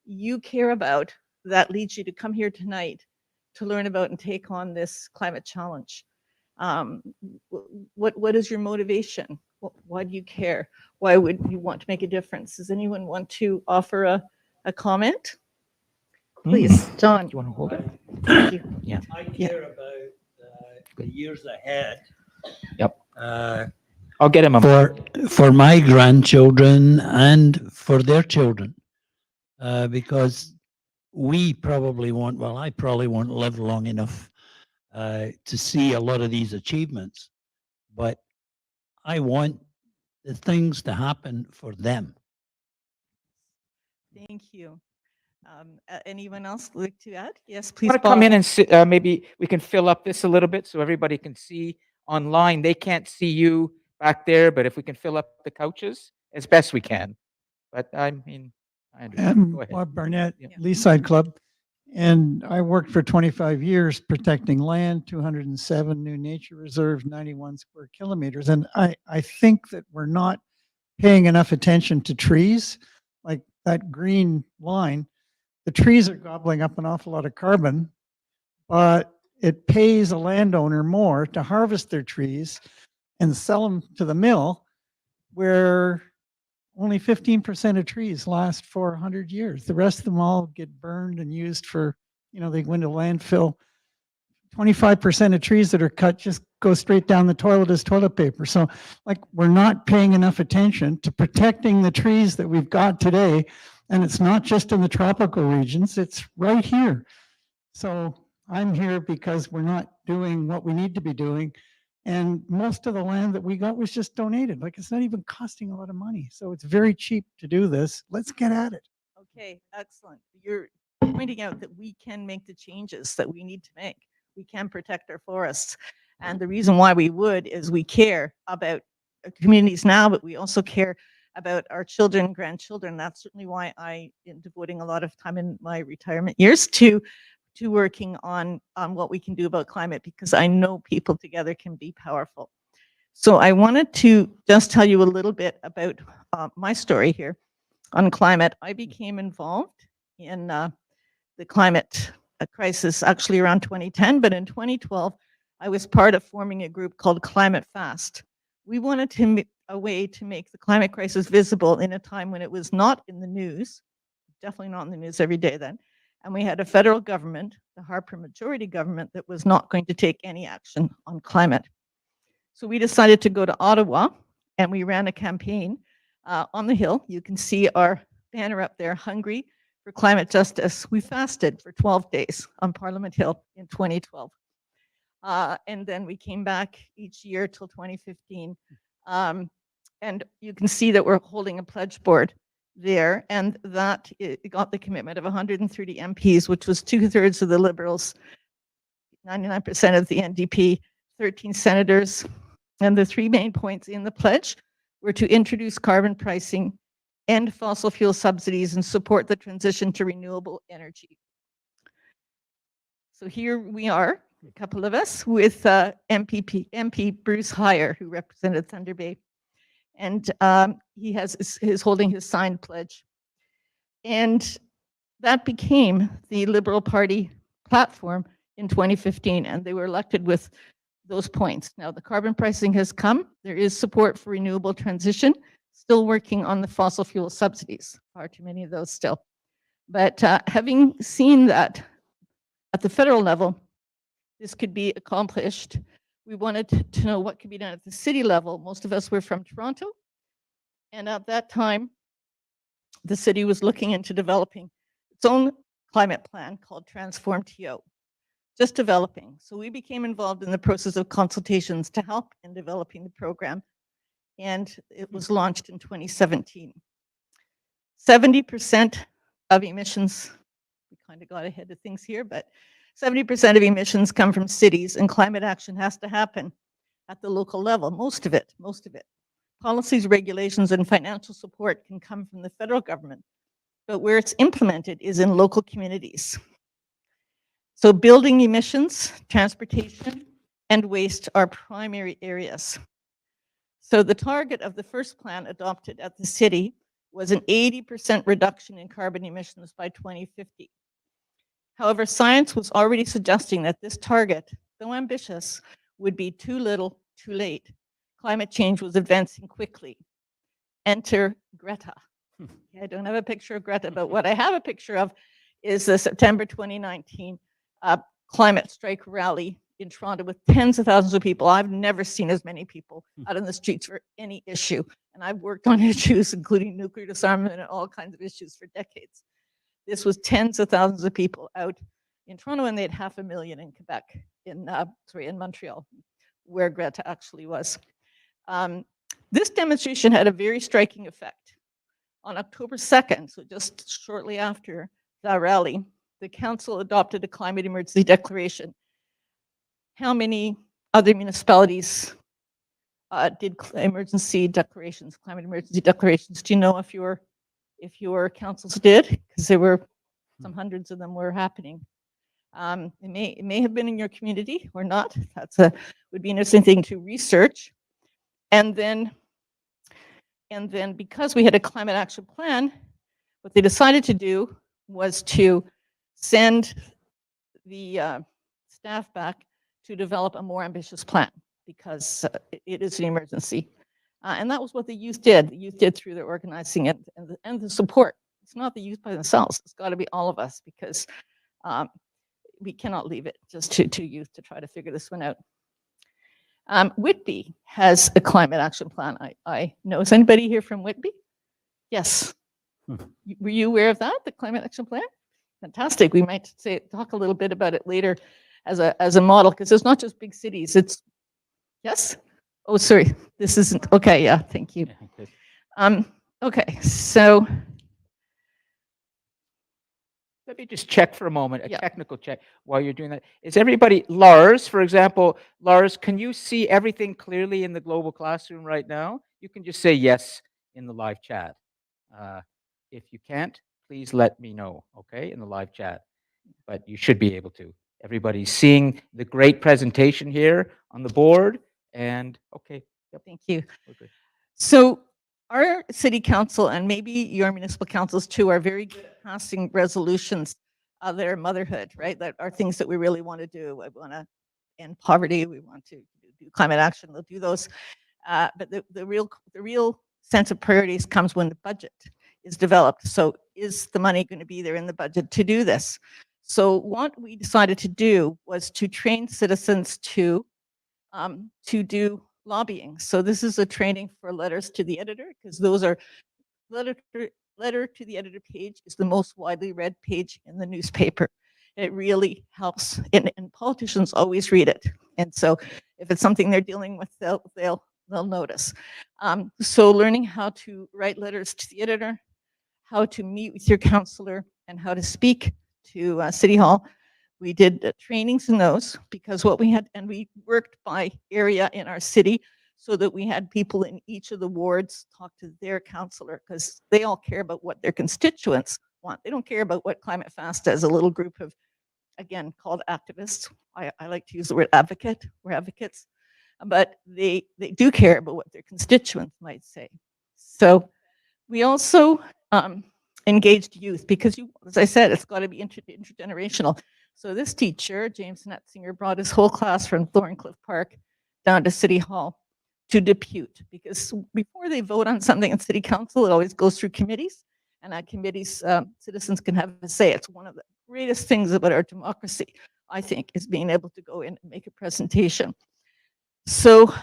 you care about that leads you to come here tonight to learn about and take on this climate challenge? What is your motivation? Why do you care? Why would you want to make a difference? Does anyone want to offer a comment? Please, John. Do you want to hold it? Thank you. Yeah. I care about the years ahead. Yep. I'll get him a For my grandchildren and for their children, because we probably won't, well, I probably won't live long enough to see a lot of these achievements, but I want the things to happen for them. Thank you. Anyone else like to add? Yes, I please. want to come Bob. in and sit, maybe we can fill up this a little bit so everybody can see online. They can't see you back there, but if we can fill up the couches as best we can. But I mean, I understand. Go ahead. Bob Barnett, Yeah. Leaside Club. And I worked for 25 years protecting land, 207 new nature reserves, 91 square kilometers. And I think that we're not paying enough attention to trees, like that green line. The trees are gobbling up an awful lot of carbon, but it pays a landowner more to harvest their trees and sell them to the mill, where only 15% of trees last for 100 years. The rest of them all get burned and used for, they go into landfill. 25% of trees that are cut just go straight down the toilet as toilet paper. So like we're not paying enough attention to protecting the trees that we've got today. And it's not just in the tropical regions, it's right here. So I'm here because we're not doing what we need to be doing. And most of the land that we got was just donated. Like it's not even costing a lot of money. So it's very cheap to do this. Let's get at it. Okay, excellent. You're pointing out that we can make the changes that we need to make. We can protect our forests. And the reason why we would is we care about our communities now, but we also care about our children, grandchildren. That's certainly why I am devoting a lot of time in my retirement years to working on what we can do about climate, because I know people together can be powerful. So I wanted to just tell you a little bit about my story here on climate. I became involved in the climate crisis actually around 2010, but in 2012, I was part of forming a group called Climate Fast. We wanted a way to make the climate crisis visible in a time when it was not in the news, definitely not in the news every day then. And we had a federal government, the Harper majority government, that was not going to take any action on climate. So we decided to go to Ottawa and we ran a campaign on the Hill. You can see our banner up there, Hungry for Climate Justice. We fasted for 12 days on Parliament Hill in 2012. And then we came back each year till 2015. And you can see that we're holding a pledge board there, and that it got the commitment of 130 MPs, which was 2/3 of the Liberals, 99% of the NDP, 13 senators. And the three main points in the pledge were to introduce carbon pricing, end fossil fuel subsidies, and support the transition to renewable energy. So here we are, a couple of us, with MP Bruce Heyer, who represented Thunder Bay. And he is holding his signed pledge. And that became the Liberal Party platform in 2015, and they were elected with those points. Now the carbon pricing has come. There is support for renewable transition, still working on the fossil fuel subsidies, far too many of those still. But having seen that at the federal level, this could be accomplished, we wanted to know what could be done at the city level. Most of us were from Toronto. And at that time, the city was looking into developing its own climate plan called Transform TO, just developing. So we became involved in the process of consultations to help in developing the program. And it was launched in 2017. 70% of emissions, we kind of got ahead of things here, but 70% of emissions come from cities, and climate action has to happen at the local level, most of it. Policies, regulations, and financial support can come from the federal government, but where it's implemented is in local communities. So building emissions, transportation, and waste are primary areas. So the target of the first plan adopted at the city was an 80% reduction in carbon emissions by 2050. However, science was already suggesting that this target, though ambitious, would be too little, too late. Climate change was advancing quickly. Enter Greta. I don't have a picture of Greta, but what I have a picture of is the September 2019 climate strike rally in Toronto with tens of thousands of people. I've never seen as many people out on the streets for any issue. And I've worked on issues, including nuclear disarmament and all kinds of issues for decades. This was tens of thousands of people out in Toronto, and they had 500,000 in Quebec, in Montreal, where Greta actually was. This demonstration had a very striking effect. On October 2nd, so just shortly after the rally, the council adopted a climate emergency declaration. How many other municipalities did climate emergency declarations? Do you know if your councils did? Because there were some hundreds of them were happening. It may have been in your community or not. Would be an interesting thing to research. And then because we had a climate action plan, what they decided to do was to send the staff back to develop a more ambitious plan, because it is an emergency. And that was what the youth did. The youth did through their organizing and the support. It's not the youth by themselves. It's got to be all of us, because we cannot leave it just to youth to try to figure this one out. Whitby has a climate action plan. I know. Is anybody here from Whitby? Yes. Were you aware of that, the climate action plan? Fantastic. We might talk a little bit about it later as a model, because it's not just big cities. It's yes. Oh, sorry. This isn't okay. Yeah. Thank you. Yeah, good. Okay. So Let me just check for a moment, a Yeah. technical check while you're doing that. Is everybody, Lars, for example, Lars, can you see everything clearly in the global classroom right now? You can just say yes in the live chat. If you can't, please let me know, okay, in the live chat. But you should be able to. Everybody's seeing the great presentation here on the board, and okay, yep, thank you. we're good. So our city council, and maybe your municipal councils too, are very good at passing resolutions that are motherhood, right? That are things that we really want to do. We want to end poverty. We want to do climate action. They'll do those. But the real sense of priorities comes when the budget is developed. So is the money going to be there in the budget to do this? So what we decided to do was to train citizens to do lobbying. So this is a training for letters to the editor, because those are letter to the editor page is the most widely read page in the newspaper. It really helps, and politicians always read it. And so if it's something they're dealing with, they'll notice. So learning how to write letters to the editor, how to meet with your counselor, and how to speak to City Hall. We did trainings in those, because what we had, and we worked by area in our city, so that we had people in each of the wards talk to their counselor, because they all care about what their constituents want. They don't care about what Climate Fast does, a little group of, again, called activists. I like to use the word advocate. We're advocates. But they do care about what their constituents might say. So we also engaged youth, because as I said, it's got to be intergenerational. So this teacher, James Netzinger, brought his whole class from Thorncliffe Park down to City Hall to depute, because before they vote on something in City Council, it always goes through committees, and at committees, citizens can have a say. It's one of the greatest things about our democracy, I think, is being able to go in and make a presentation. So,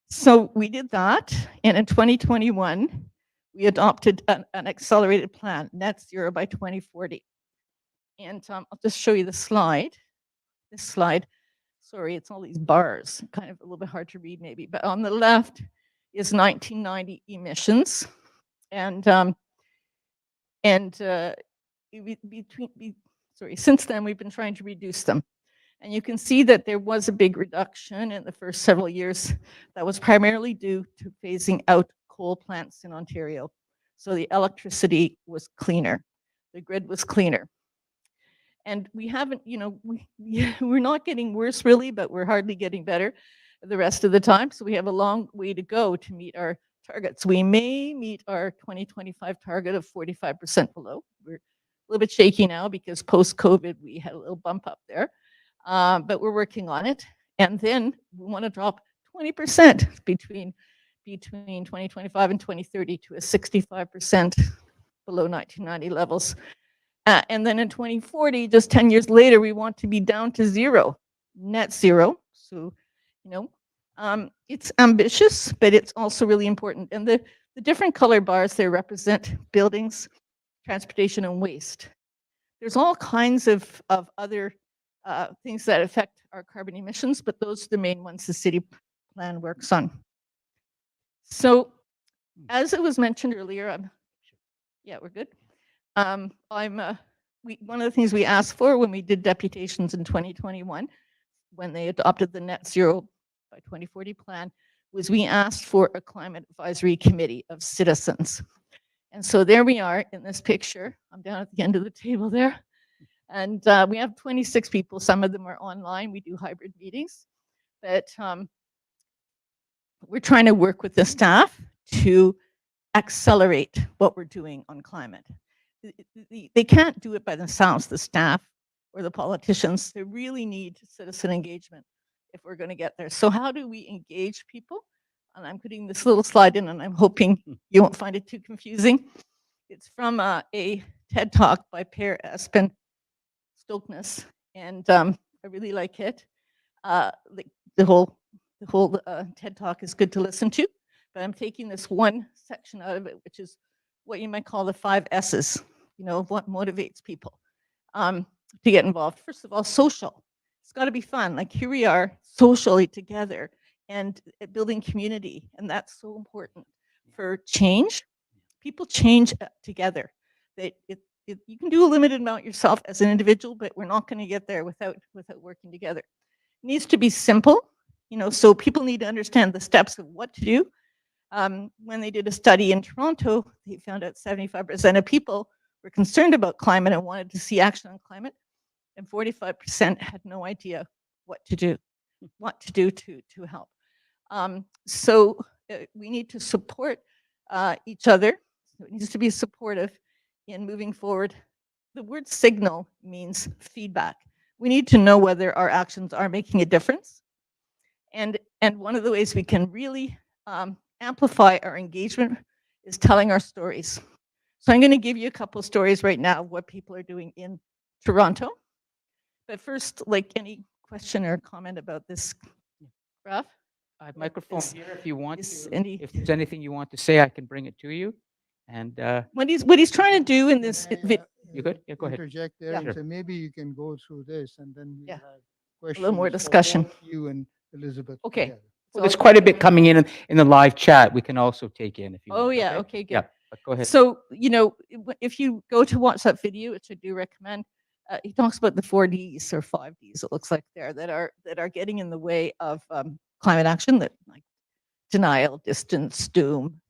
so we did that, and in 2021, we adopted an accelerated plan, net zero by 2040. And I'll just show you the slide. This slide, sorry, it's all these bars, kind of a little bit hard to read maybe, but on the left is 1990 emissions. And since then, we've been trying to reduce them. And you can see that there was a big reduction in the first several years that was primarily due to phasing out coal plants in Ontario. So the electricity was cleaner, the grid was cleaner. And we haven't, we're not getting worse really, but we're hardly getting better the rest of the time. So we have a long way to go to meet our targets. We may meet our 2025 target of 45% below. We're a little bit shaky now because post-COVID, we had a little bump up there, but we're working on it. And then we want to drop 20% between 2025 and 2030 to a 65% below 1990 levels. And then in 2040, just 10 years later, we want to be down to zero, net zero. So, it's ambitious, but it's also really important. And the different color bars there represent buildings, transportation, and waste. There's all kinds of other things that affect our carbon emissions, but those are the main ones the city plan works on. So, as it was mentioned earlier, we're good. One of the things we asked for when we did deputations in 2021, when they adopted the net zero by 2040 plan, was we asked for a climate advisory committee of citizens. And so there we are in this picture. I'm down at the end of the table there. And we have 26 people. Some of them are online. We do hybrid meetings. But we're trying to work with the staff to accelerate what we're doing on climate. They can't do it by themselves, the staff or the politicians. They really need citizen engagement if we're going to get there. So how do we engage people? and I'm putting this little slide in, and I'm hoping you won't find it too confusing. It's from a TED Talk by Per Espen Stoknes, and I really like it. The whole TED Talk is good to listen to, but I'm taking this one section out of it, which is what you might call the 5 S's, what motivates people to get involved. First of all, social. It's got to be fun. Like here we are socially together and building community, and that's so important for change. People change together. You can do a limited amount yourself as an individual, but we're not going to get there without working together. It needs to be simple, so people need to understand the steps of what to do. When they did a study in Toronto, they found out 75% of people were concerned about climate and wanted to see action on climate, and 45% had no idea what to do to help. So we need to support each other. It needs to be supportive in moving forward. The word signal means feedback. We need to know whether our actions are making a difference. And one of the ways we can really amplify our engagement is telling our stories. So I'm going to give you a couple of stories right now of what people are doing in Toronto. But first, like any question or comment about this graph? I have microphone Is- here if you want is to. any- If there's anything you want to say, I can bring it to you. And What he's trying to do in this you good? Yeah, go ahead. Interject there Yeah. and Sure. say, maybe you can go through this and then we'll Yeah. have questions. little more for discussion. both you and Elizabeth. Okay. together. Well, there's quite a bit coming in the live chat. We can also take in if you Oh want. yeah, okay, good. Yeah, but go ahead. So, if you go to watch that video, which I do recommend, he talks about the 4Ds or 5Ds, it looks like there, that are getting in the way of climate action, that like denial, distance, doom,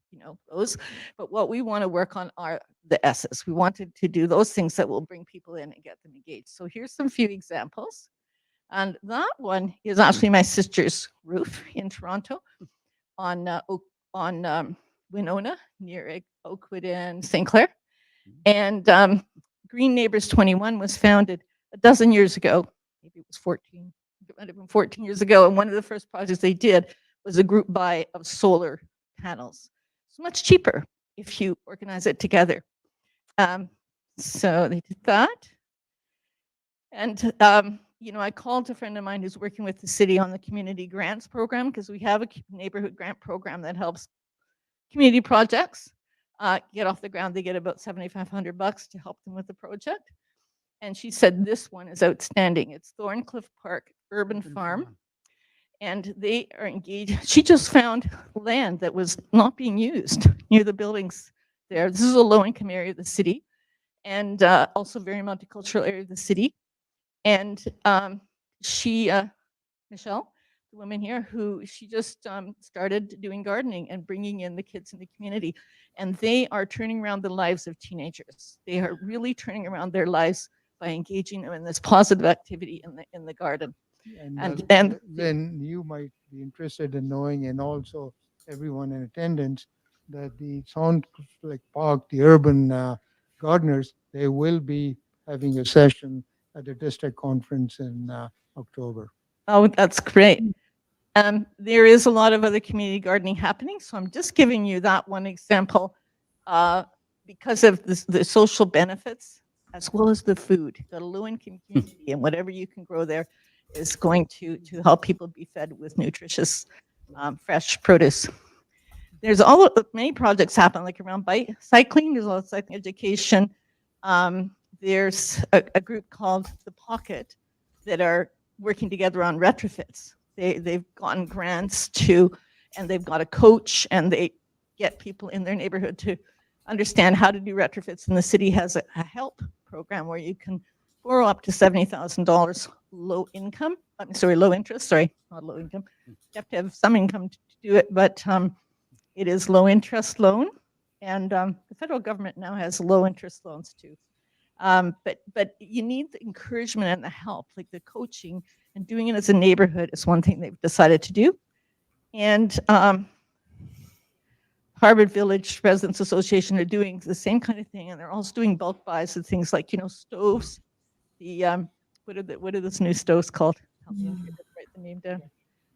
those. But what we want to work on are the S's. We wanted to do those things that will bring people in and get them engaged. So here's some few examples. And that one is actually my sister's roof in Toronto on Winona, near Oakwood and St. Clair. And Green Neighbors 21 was founded a dozen years ago. Maybe it was 14. It might have been 14 years ago. And one of the first projects they did was a group buy of solar panels. It's much cheaper if you organize it together. So they did that. And I called a friend of mine who's working with the city on the community grants program, because we have a neighborhood grant program that helps community projects get off the ground. They get about $7,500 to help them with the project. And she said this one is outstanding. It's Thorncliffe Park Urban Farm. And they are engaged. She just found land that was not being used near the buildings there. This is a low-income area of the city, and also very multicultural area of the city. And Michelle, the woman here, who she just started doing gardening and bringing in the kids in the community. And they are turning around the lives of teenagers. They are really turning around their lives by engaging them in this positive activity in the garden. And then you might be interested in knowing, and also everyone in attendance, that the Thorncliffe Park, the urban gardeners, they will be having a session at the district conference in October. Oh, that's great. There is a lot of other community gardening happening, so I'm just giving you that one example because of the social benefits as well as the food. Got a low-income community, and whatever you can grow there is going to help people be fed with nutritious, fresh produce. There's many projects happen, like around cycling. There's a lot of cycling education. There's a group called The Pocket that are working together on retrofits. They've gotten grants and they've got a coach, and they get people in their neighborhood to understand how to do retrofits. And the city has a help program where you can borrow up to $70,000 low interest, not low income. You have to have some income to do it, but it is low interest loan. And the federal government now has low interest loans too. But you need the encouragement and the help, like the coaching, and doing it as a neighborhood is one thing they've decided to do. And Harvard Village Residents Association are doing the same kind of thing, and they're also doing bulk buys of things like stoves. The what are those new stoves called? Help me, write the name down.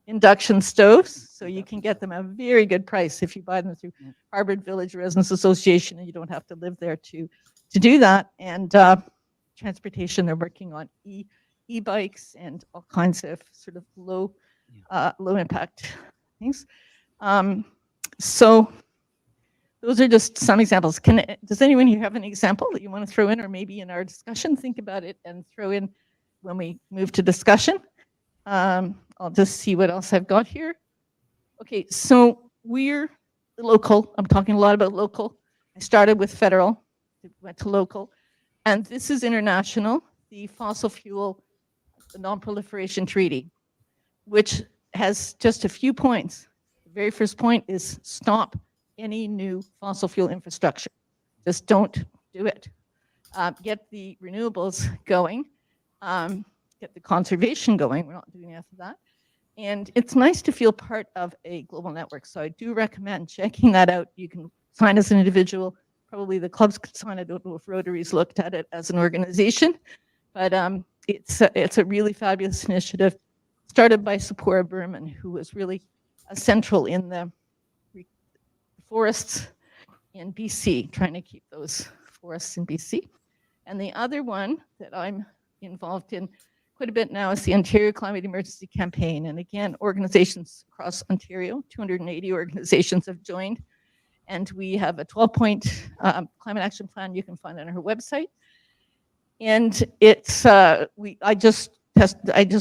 induction stoves. So you can get them at a very good price if you buy them through Harvard Village Residents Association, and you don't have to live there to do that. And transportation, they're working on e-bikes and all kinds of sort of low impact things. So those are just some examples. Does anyone here have an example that you want to throw in, or maybe in our discussion, think about it and throw in when we move to discussion? I'll just see what else I've got here. Okay, so we're local. I'm talking a lot about local. I started with federal, went to local, and this is international, the Fossil Fuel Non-Proliferation Treaty, which has just a few points. The very first point is stop any new fossil fuel infrastructure. Just don't do it. Get the renewables going, get the conservation going. We're not doing enough of that. And it's nice to feel part of a global network. So I do recommend checking that out. You can sign as an individual. Probably the clubs could sign. I don't know if Rotary's looked at it as an organization, but it's a really fabulous initiative started by Sephora Berman, who was really central in the forests in BC, trying to keep those forests in BC. And the other one that I'm involved in quite a bit now is the Ontario Climate Emergency Campaign. And again, organizations across Ontario, 280 organizations have joined. And we have a 12-point climate action plan you can find on our website. And it's, I just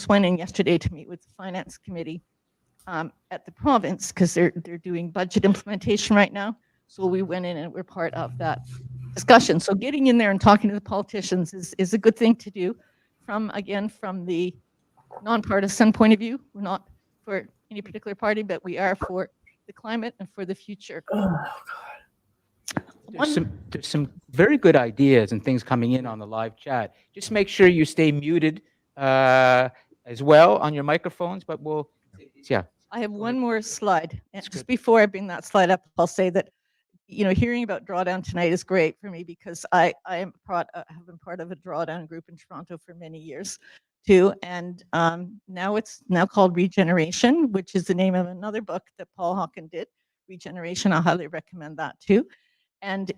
went in yesterday to meet with the finance committee at the province, because they're doing budget implementation right now. So we went in and we're part of that discussion. So getting in there and talking to the politicians is a good thing to do from the nonpartisan point of view. We're not for any particular party, but we are for the climate and for the future. There's some very good ideas and things coming in on the live chat. Just make sure you stay muted as well on your microphones, but yeah. I have one more slide. And That's just good. before I bring that slide up, I'll say that, hearing about drawdown tonight is great for me, because I have been part of a drawdown group in Toronto for many years too. And now it's called Regeneration, which is the name of another book that Paul Hawken did, Regeneration. I'll highly recommend that too. And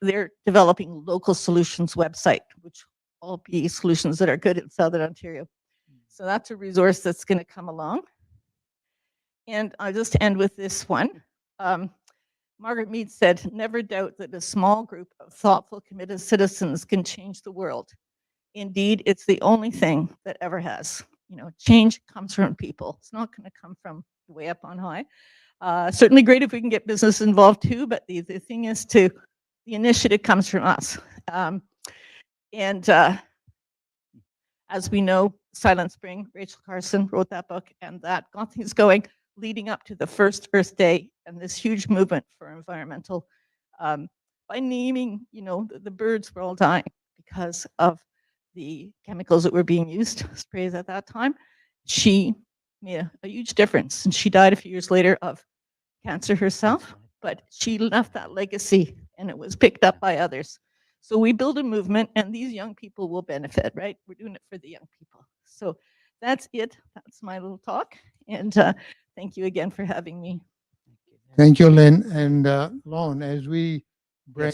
they're developing local solutions website, which all be solutions that are good in Southern Ontario. So that's a resource that's going to come along. And I'll just end with this one. Margaret Mead said, "Never doubt that a small group of thoughtful, committed citizens can change the world. Indeed, it's the only thing that ever has. Change comes from people. It's not going to come from way up on high. Certainly great if we can get business involved too, but the thing is the initiative comes from us. As we know, Silent Spring, Rachel Carson wrote that book, and that got things going leading up to the first Earth Day and this huge movement for environmental, by naming, the birds were all dying because of the chemicals that were being used, sprays at that time. She made a huge difference, and she died a few years later of cancer herself, but she left that legacy, and it was picked up by others. So we build a movement, and these young people will benefit, right? We're doing it for the young people. So that's it. That's my little talk. And thank you again for having me. Thank you, Lynn. And Lon, as we bring,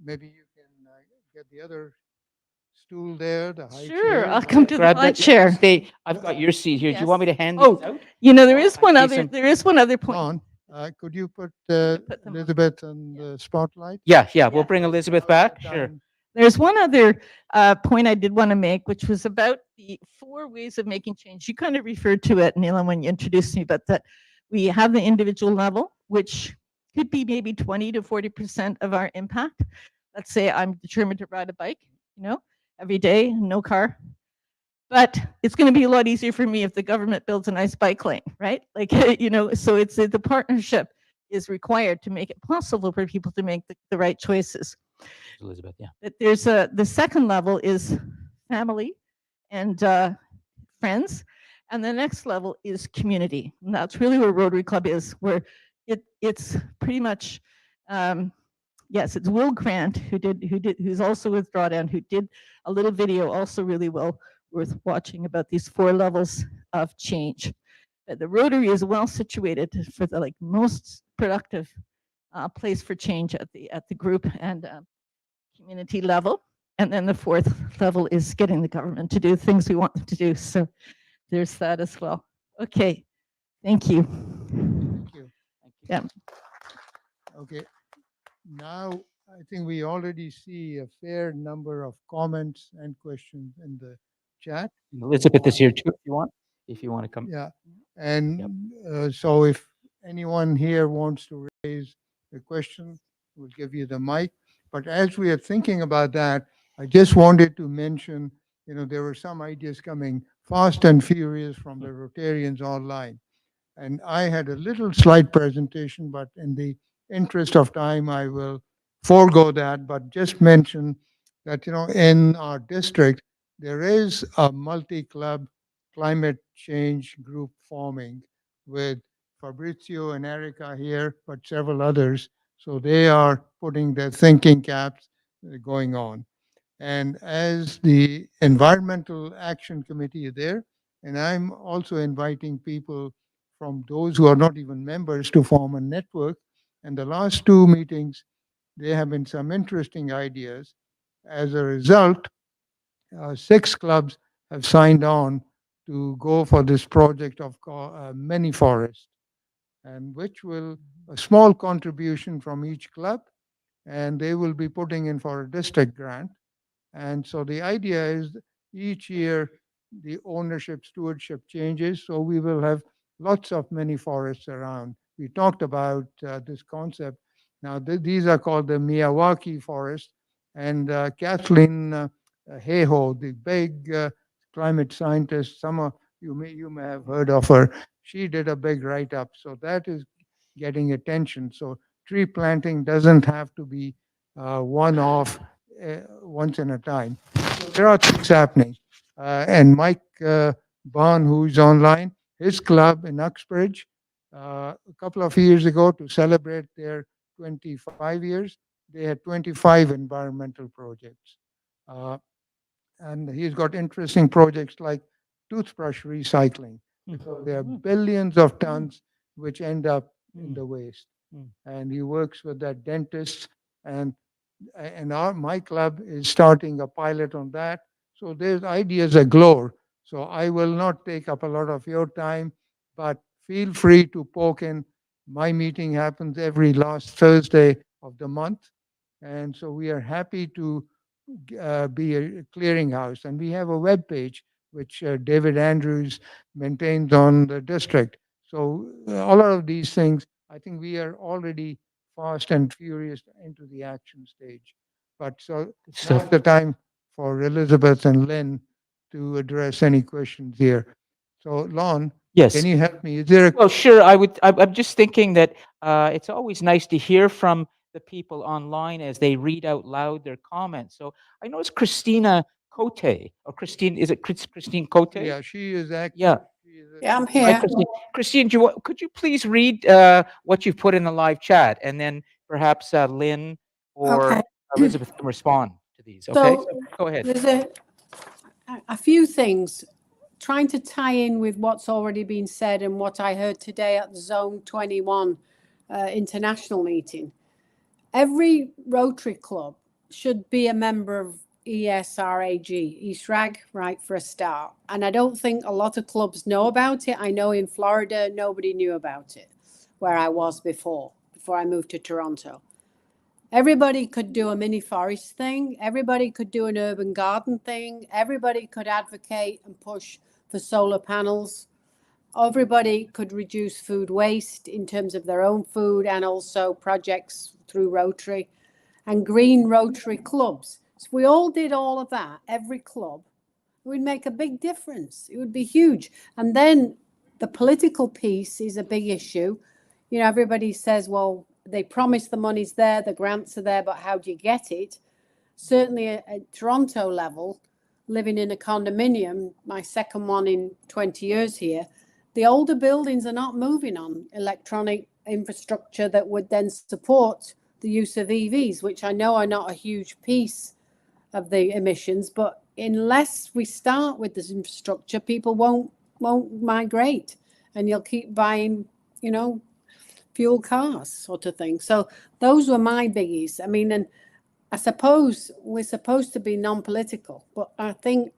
maybe you can get the other stool there, the high Sure, chair. I'll come to the Grab high that chair. I've got your seat here. Do you Yes. want me to hand Oh, these out? there is I one see other. some- There is one other point. Lon, could you put Put them on. Elizabeth on the spotlight? Yeah, we'll Yeah. bring Elizabeth back. Sure. There's one other point I did want to make, which was about the 4 ways of making change. You kind of referred to it, Neelam, when you introduced me, but that we have the individual level, which could be maybe 20 to 40% of our impact. Let's say I'm determined to ride a bike, every day, no car. But it's going to be a lot easier for me if the government builds a nice bike lane, right? So it's the partnership is required to make it possible for people to make the right choices. Elizabeth, yeah. That there's the second level is family and friends, and the next level is community. And that's really where Rotary Club is, where it's pretty much yes, it's Will Grant who's also with Drawdown, who did a little video also really well worth watching about these 4 levels of change. but the Rotary is well situated for the like most productive place for change at the group and community level. And then the fourth level is getting the government to do things we want them to do. So there's that as well. Okay, thank you. Thank you. Yeah. Okay. Now, I think we already see a fair number of comments and questions in the chat. Elizabeth is here too, if you want to come. Yeah. And so if anyone here wants to raise a question, we'll give you the mic. But as we are thinking about that, I just wanted to mention, there were some ideas coming fast and furious from the Rotarians online. And I had a little slide presentation, but in the interest of time, I will forego that, but just mention that, in our district, there is a multi-club climate change group forming with Fabrizio and Erica here, but several others. So they are putting their thinking caps going on. And as the Environmental Action Committee is there, and I'm also inviting people from those who are not even members to form a network. And the last two meetings, there have been some interesting ideas. As a result, 6 clubs have signed on to go for this project of many forests, and which will a small contribution from each club, and they will be putting in for a district grant. And so the idea is each year the ownership stewardship changes. So we will have lots of many forests around. We talked about this concept. Now these are called the Miyawaki forest. And Kathleen Hayhoe, the big climate scientist, some of you may have heard of her. She did a big write-up. So that is getting attention. So tree planting doesn't have to be one-off once in a time. So there are things happening. And Mike Bond, who's online, his club in Uxbridge, a couple of years ago to celebrate their 25 years, they had 25 environmental projects. Uh, and he's got interesting projects like toothbrush recycling. So there are billions of tons which end up in the waste. And he works with that dentist, and my club is starting a pilot on that. So there's ideas galore. So I will not take up a lot of your time, but feel free to poke in. My meeting happens every last Thursday of the month. And so we are happy to be a clearinghouse. And we have a web page which David Andrews maintains on the district. So all of these things, I think we are already fast and furious into the action stage. But so now's the time for Elizabeth and Lynn to address any questions here. So Lon, Yes. can you help me? Is there a Well, sure. I'm just thinking that it's always nice to hear from the people online as they read out loud their comments. So I noticed Christina Cote, or Christine, is it Christine Cote? Yeah, she is active. Yeah. Yeah, I'm Hi, here. Christine. Christine, could you please read what you've put in the live chat, and then perhaps Lynn or Okay. Elizabeth can respond to these. Okay, So go ahead. there's a few things trying to tie in with what's already been said and what I heard today at the Zone 21 international meeting. Every Rotary Club should be a member of ESRAG, ESRAG, right, for a start. And I don't think a lot of clubs know about it. I know in Florida, nobody knew about it, where I was before I moved to Toronto. Everybody could do a mini forest thing. Everybody could do an urban garden thing. Everybody could advocate and push for solar panels. Everybody could reduce food waste in terms of their own food and also projects through Rotary and green Rotary clubs. So if we all did all of that, every club, it would make a big difference. It would be huge. And then the political piece is a big issue. Everybody says, well, they promise the money's there, the grants are there, but how do you get it? Certainly at Toronto level, living in a condominium, my second one in 20 years here, the older buildings are not moving on electronic infrastructure that would then support the use of EVs, which I know are not a huge piece of the emissions, but unless we start with this infrastructure, people won't migrate. and you'll keep buying, you know, fuel cars sort of thing. So those were my biggies. I mean, and I suppose we're supposed to be non-political, but I think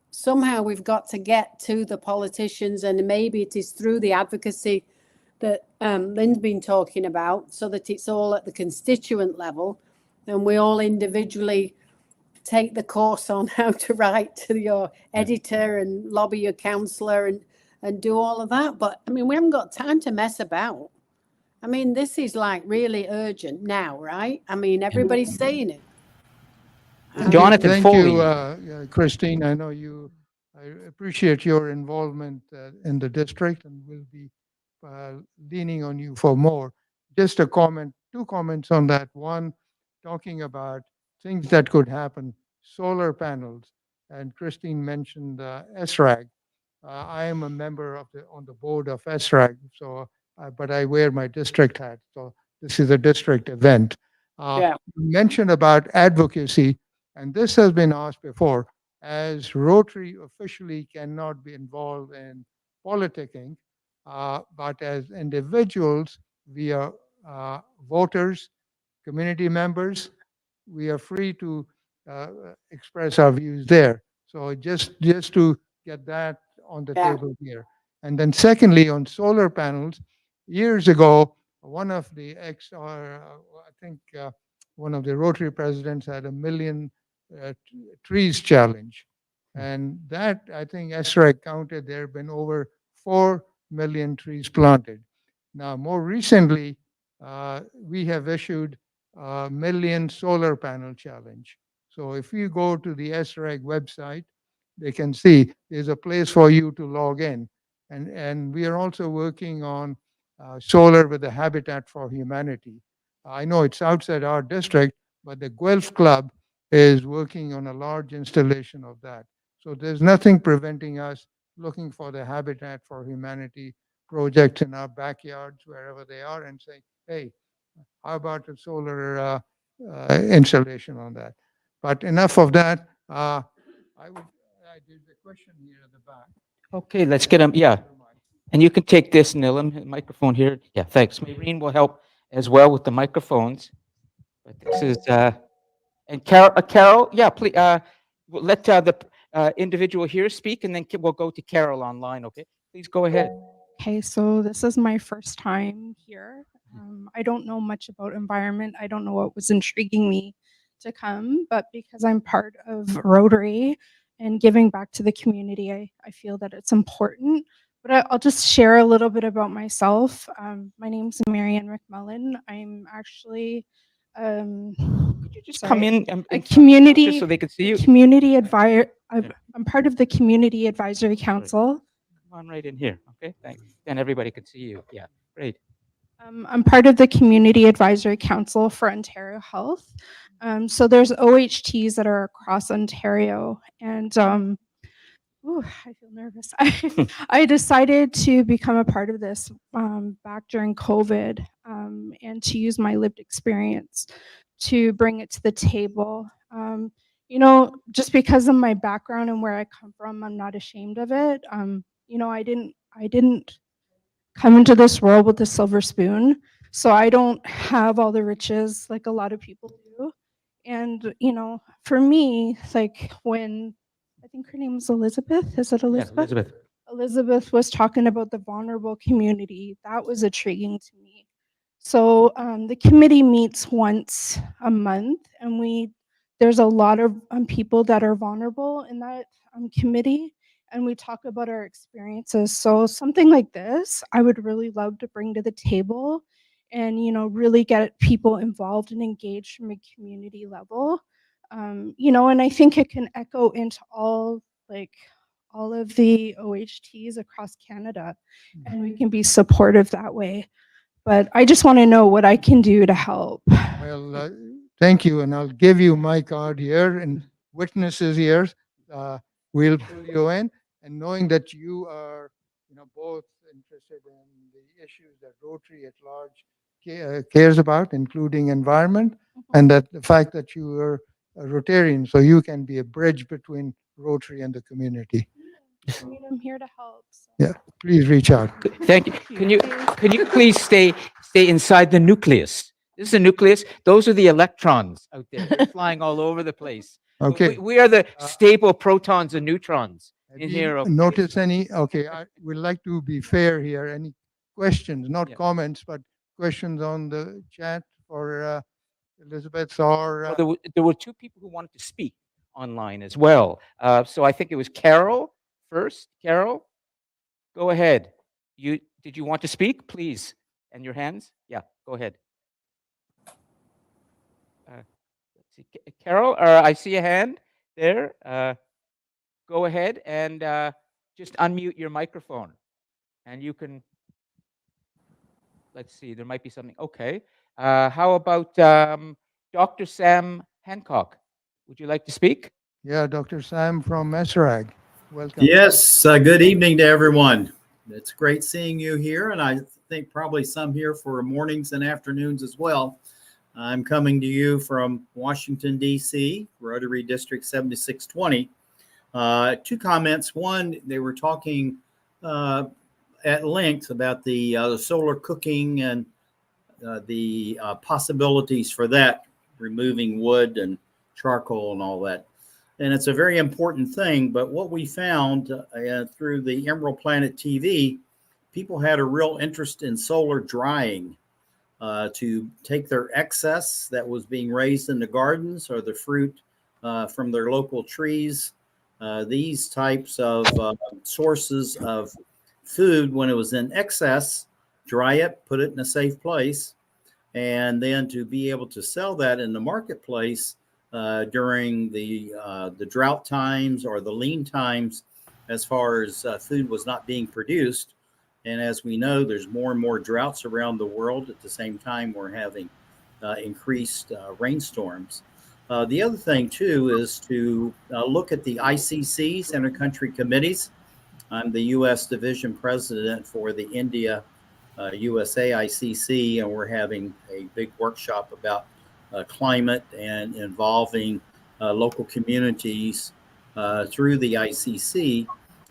somehow we've got to get to the politicians, and maybe it is through the advocacy that Lynn's been talking about, so that it's all at the constituent level, and we all individually take the course on how to write to your editor and lobby your councillor and do all of that. But I mean, we haven't got time to mess about. I mean, this is like really urgent now, right? I mean, everybody's saying it. Jonathan Thank Foley. you, Christine. I know I appreciate your involvement in the district, and we'll be leaning on you for more. Just a comment, two comments on that. One, talking about things that could happen, solar panels, and Christine mentioned SRAG. I am a member on the board of SRAG, so but I wear my district hat. So this is a district event. Yeah. You mentioned about advocacy, and this has been asked before. As Rotary officially cannot be involved in politicking, but as individuals, we are voters, community members, we are free to express our views there. So just to get that on the Yeah. table here. And then secondly, on solar panels, years ago, one of the I think one of the Rotary presidents had a million trees challenge. And that, I think SREC counted, there have been over 4 million trees planted. Now, more recently, we have issued a million solar panel challenge. So if you go to the SREG website, they can see there's a place for you to log in. And we are also working on solar with the Habitat for Humanity. I know it's outside our district, but the Guelph Club is working on a large installation of that. So there's nothing preventing us looking for the Habitat for Humanity projects in our backyards, wherever they are, and saying, hey, how about a solar installation on that? But enough of that. There's a question here at the back. Okay, let's get him. Yeah. And you can take this, Nilam, microphone here. Yeah, thanks. Maureen will help as well with the microphones. But this is, and Carol, yeah, please, we'll let the individual here speak, and then we'll go to Carol online, okay? Please go ahead. Okay, so this is my first time here. I don't know much about environment. I don't know what was intriguing me to come, but because I'm part of Rotary and giving back to the community, I feel that it's important. But I'll just share a little bit about myself. My name's Marianne McMullen. I'm actually Could you just come sorry, in a and community just so they can see you? community advisor. I'm part of the Community Advisory Council. Come on right in here, okay? Thanks. Then everybody can see you. Yeah, great. I'm part of the Community Advisory Council for Ontario Health. So there's OHTs that are across Ontario, and I feel nervous. I decided to become a part of this back during COVID, and to use my lived experience to bring it to the table. You know, just because of my background and where I come from, I'm not ashamed of it. You know, I didn't come into this world with a silver spoon, so I don't have all the riches like a lot of people do. And you know, for me, like when I think her name was Elizabeth, is it Yeah, Elizabeth? Elizabeth. Elizabeth was talking about the vulnerable community. That was intriguing to me. So the committee meets once a month, and there's a lot of people that are vulnerable in that committee, and we talk about our experiences. So something like this, I would really love to bring to the table, and you know, really get people involved and engaged from a community level. You know, and I think it can echo into all of the OHTs across Canada, and we can be supportive that way. But I just want to know what I can do to help. Well, thank you, and I'll give you my card here and witnesses here. We'll pull you in, and knowing that you are, both interested in the issues that Rotary at large cares about, including environment, and that the fact that you are a Rotarian, so you can be a bridge between Rotary and the community. I'm here to help. So. Yeah, please reach out. Thank you. Can you please stay inside the nucleus? This is a nucleus. Those are the electrons out there. They're flying all over the place. But Okay. we are the stable protons and neutrons Have in you here. Okay? noticed any? Okay, I would like to be fair here. Any questions, not Yeah. comments, but questions on the chat for Elizabeth or Well, there were two people who wanted to speak online as well. So I think it was Carol first. Carol, go ahead. Did you want to speak, please? And your hands? Yeah, go ahead. Let's see, Carol, I see a hand there. Go ahead and just unmute your microphone, and you can. Let's see, there might be something. Okay. How about Dr. Sam Hancock? Would you like to speak? yeah, Dr. Sam from SRAG. Welcome. Yes, good evening to everyone. It's great seeing you here, and I think probably some here for mornings and afternoons as well. I'm coming to you from Washington, D.C., Rotary District 7620. Two comments. One, they were talking at length about the solar cooking and the possibilities for that, removing wood and charcoal and all that. And it's a very important thing. But what we found through the Emerald Planet TV, people had a real interest in solar drying to take their excess that was being raised in the gardens or the fruit from their local trees. These types of sources of food, when it was in excess, dry it, put it in a safe place, and then to be able to sell that in the marketplace during the drought times or the lean times, as far as food was not being produced. And as we know, there's more and more droughts around the world. At the same time, we're having increased rainstorms. The other thing, too, is to look at the ICCs, intercountry committees. I'm the U.S. division president for the India USA ICC, and we're having a big workshop about climate and involving local communities through the ICC.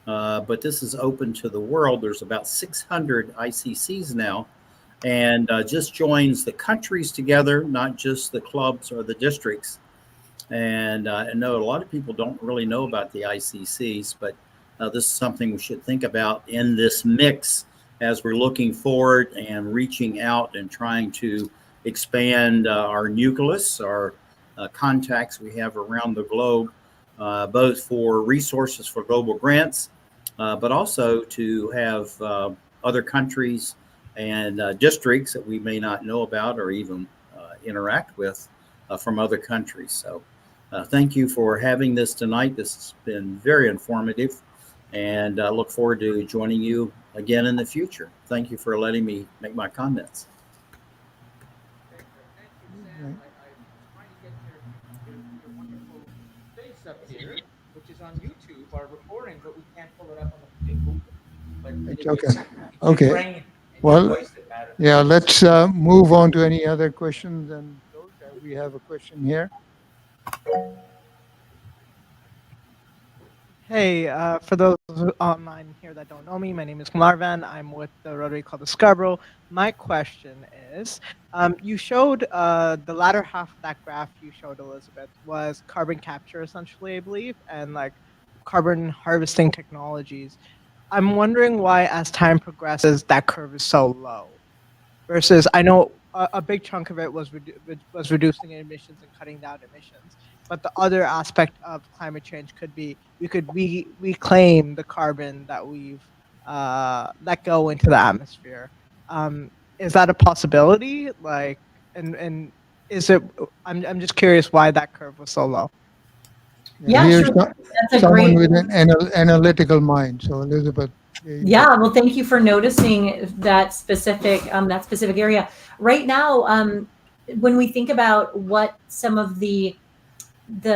But this is open to the world. There's about 600 ICCs now, and just joins the countries together, not just the clubs or the districts. And I know a lot of people don't really know about the ICCs, but this is something we should think about in this mix as we're looking forward and reaching out and trying to expand our nucleus, our contacts we have around the globe, both for resources for global grants, but also to have other countries and districts that we may not know about or even interact with from other countries. So thank you for having this tonight. This has been very informative, and I look forward to joining you again in the future. Thank you for letting me make my comments. Thank you, Sam. I was trying to get your wonderful face up here, which is on YouTube, our recording, but we can't pull it up on the big Google. But It's it's okay. your Okay. brain and your Well, voice that matters. yeah, let's move on to any other questions. And we have a question here. Hey, for those online here that don't know me, my name is Marvan. I'm with the Rotary Club of Scarborough. My question is, you showed the latter half of that graph you showed, Elizabeth, was carbon capture essentially, I believe, and like carbon harvesting technologies. I'm wondering why, as time progresses, that curve is so low. Versus, I know a big chunk of it was reducing emissions and cutting down emissions. But the other aspect of climate change could be we could reclaim the carbon that we've let go into the atmosphere. Is that a possibility? Like, and is it? I'm just curious why that curve was so low. Yeah, Here's sure. That's a someone great. with an analytical mind. So Elizabeth. there you go. Yeah, well, thank you for noticing that specific area. Right now, when we think about what some of the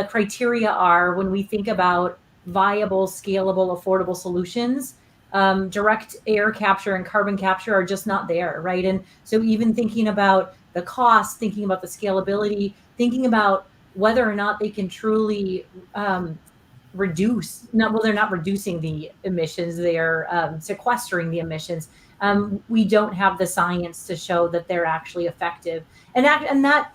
criteria are, when we think about viable, scalable, affordable solutions, direct air capture and carbon capture are just not there, right? And so even thinking about the cost, thinking about the scalability, thinking about whether or not they can truly they're not reducing the emissions, they're sequestering the emissions. We don't have the science to show that they're actually effective. And that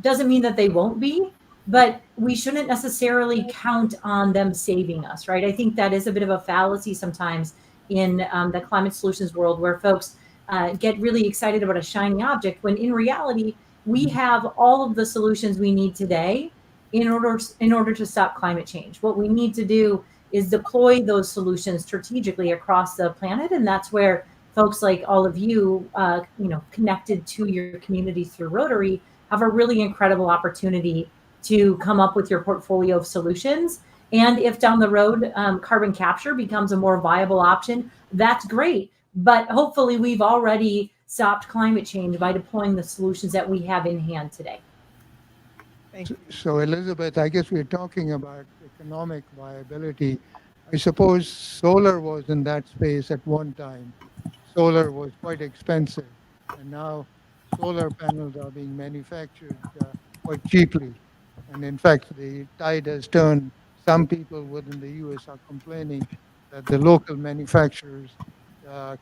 doesn't mean that they won't be, but we shouldn't necessarily count on them saving us, right? I think that is a bit of a fallacy sometimes in the climate solutions world, where folks get really excited about a shiny object, when in reality, we have all of the solutions we need today in order to stop climate change. What we need to do is deploy those solutions strategically across the planet, and that's where folks like all of you, connected to your communities through Rotary, have a really incredible opportunity to come up with your portfolio of solutions. And if down the road carbon capture becomes a more viable option, that's great. But hopefully we've already stopped climate change by deploying the solutions that we have in hand today. Thank you. So Elizabeth, I guess we're talking about economic viability. I suppose solar was in that space at one time. Solar was quite expensive, and now solar panels are being manufactured quite cheaply. And in fact, the tide has turned. Some people within the US are complaining that the local manufacturers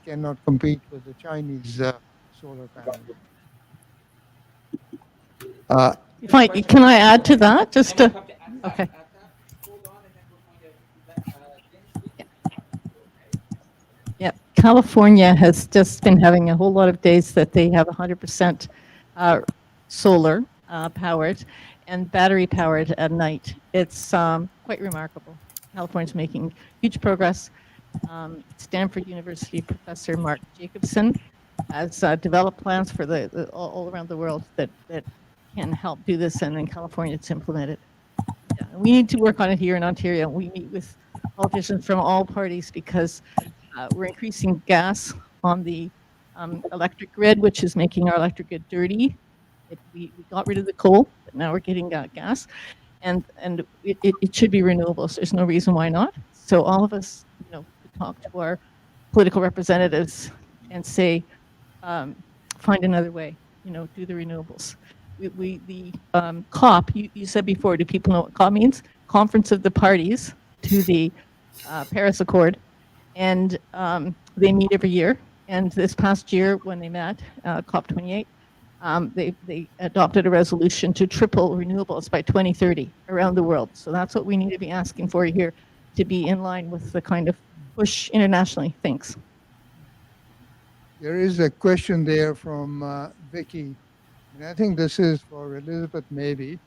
cannot compete with the Chinese solar panels. If I, can I add to that? Just to, okay. Hold on, and then we're going to let Lynn speak. Yeah, California has just been having a whole lot of days that they have 100% solar powered and battery powered at night. It's quite remarkable. California's making huge progress. Stanford University professor Mark Jacobson has developed plans for all around the world that can help do this, and in California it's implemented. Yeah, we need to work on it here in Ontario. We meet with politicians from all parties because we're increasing gas on the electric grid, which is making our electric grid dirty. We got rid of the coal, but now we're getting gas, and it should be renewables. There's no reason why not. So all of us, talk to our political representatives and say, find another way. Do the renewables. The COP. You said before. Do people know what COP means? Conference of the Parties to the Paris Accord. And they meet every year. And this past year, when they met, COP28, they adopted a resolution to triple renewables by 2030 around the world. So that's what we need to be asking for here, to be in line with the kind of push internationally. Thanks. There is a question there from Vicky, and I think this is for Elizabeth maybe.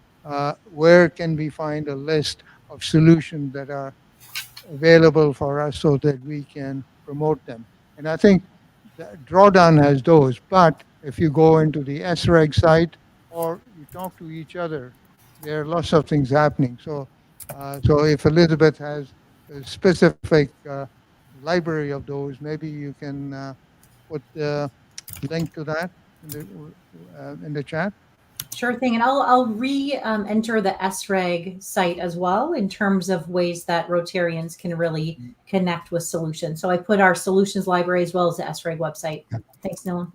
Where can we find a list of solutions that are available for us so that we can promote them? And I think that Drawdown has those, but if you go into the SREG site or you talk to each other, there are lots of things happening. So if Elizabeth has a specific library of those, maybe you can put the link to that in the chat. Sure thing. And I'll re-enter the SREG site as well in terms of ways that Rotarians can really connect with solutions. So I put our solutions library as well as the SREG website. Thanks, Nilam.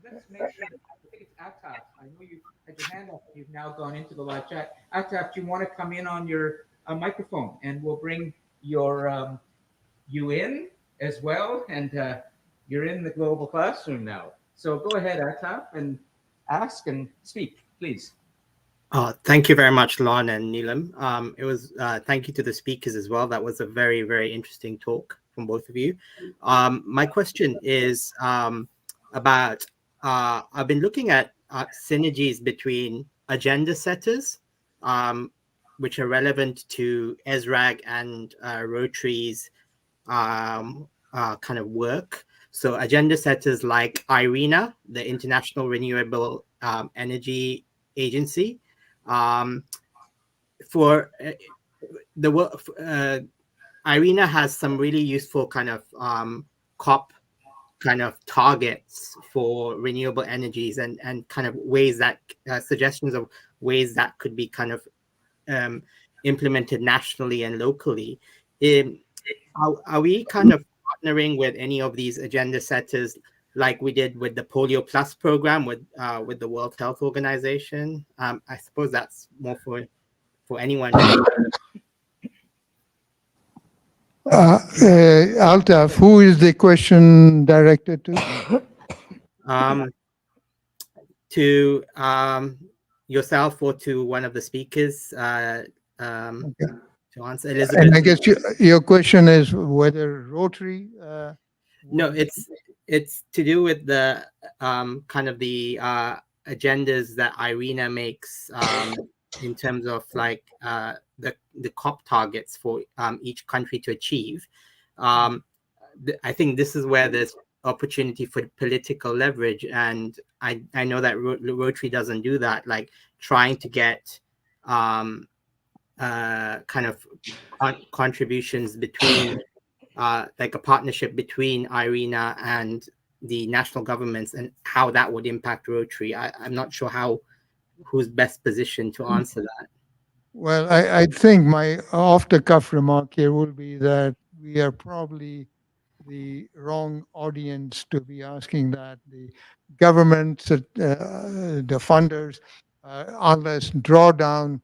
Let's make sure. I think it's Ataf. I know you had your hand up. You've now gone into the live chat. Ataf, do you want to come in on your microphone, and we'll bring your you in as well, and you're in the global classroom now. So go ahead, Ataf, and ask and speak, please. Thank you very much, Lon and Neelam. It was thank you to the speakers as well. That was a very, very interesting talk from both of you. My question is about I've been looking at synergies between agenda setters, which are relevant to ESRAG and Rotary's kind of work. So agenda setters like IRENA, the International Renewable Energy Agency, for the IRENA has some really useful kind of COP kind of targets for renewable energies and kind of ways that suggestions of ways that could be kind of implemented nationally and locally. Are we kind of partnering with any of these agenda setters like we did with the Polio Plus program with the World Health Organization? I suppose that's more for for anyone. Altaf, who is the question directed to? To yourself or to one of the speakers Okay. to answer. Elizabeth. And I guess your question is whether Rotary. No, would- it's to do with the kind of the agendas that Irina makes in terms of like the COP targets for each country to achieve. I think this is where there's opportunity for political leverage, and I know that Rotary doesn't do that, like trying to get kind of contributions between like a partnership between Irina and the national governments, and how that would impact Rotary. I'm not sure who's best positioned to answer that. Well, I think my off-the-cuff remark here will be that we are probably the wrong audience to be asking that. The governments, the funders, unless drawdown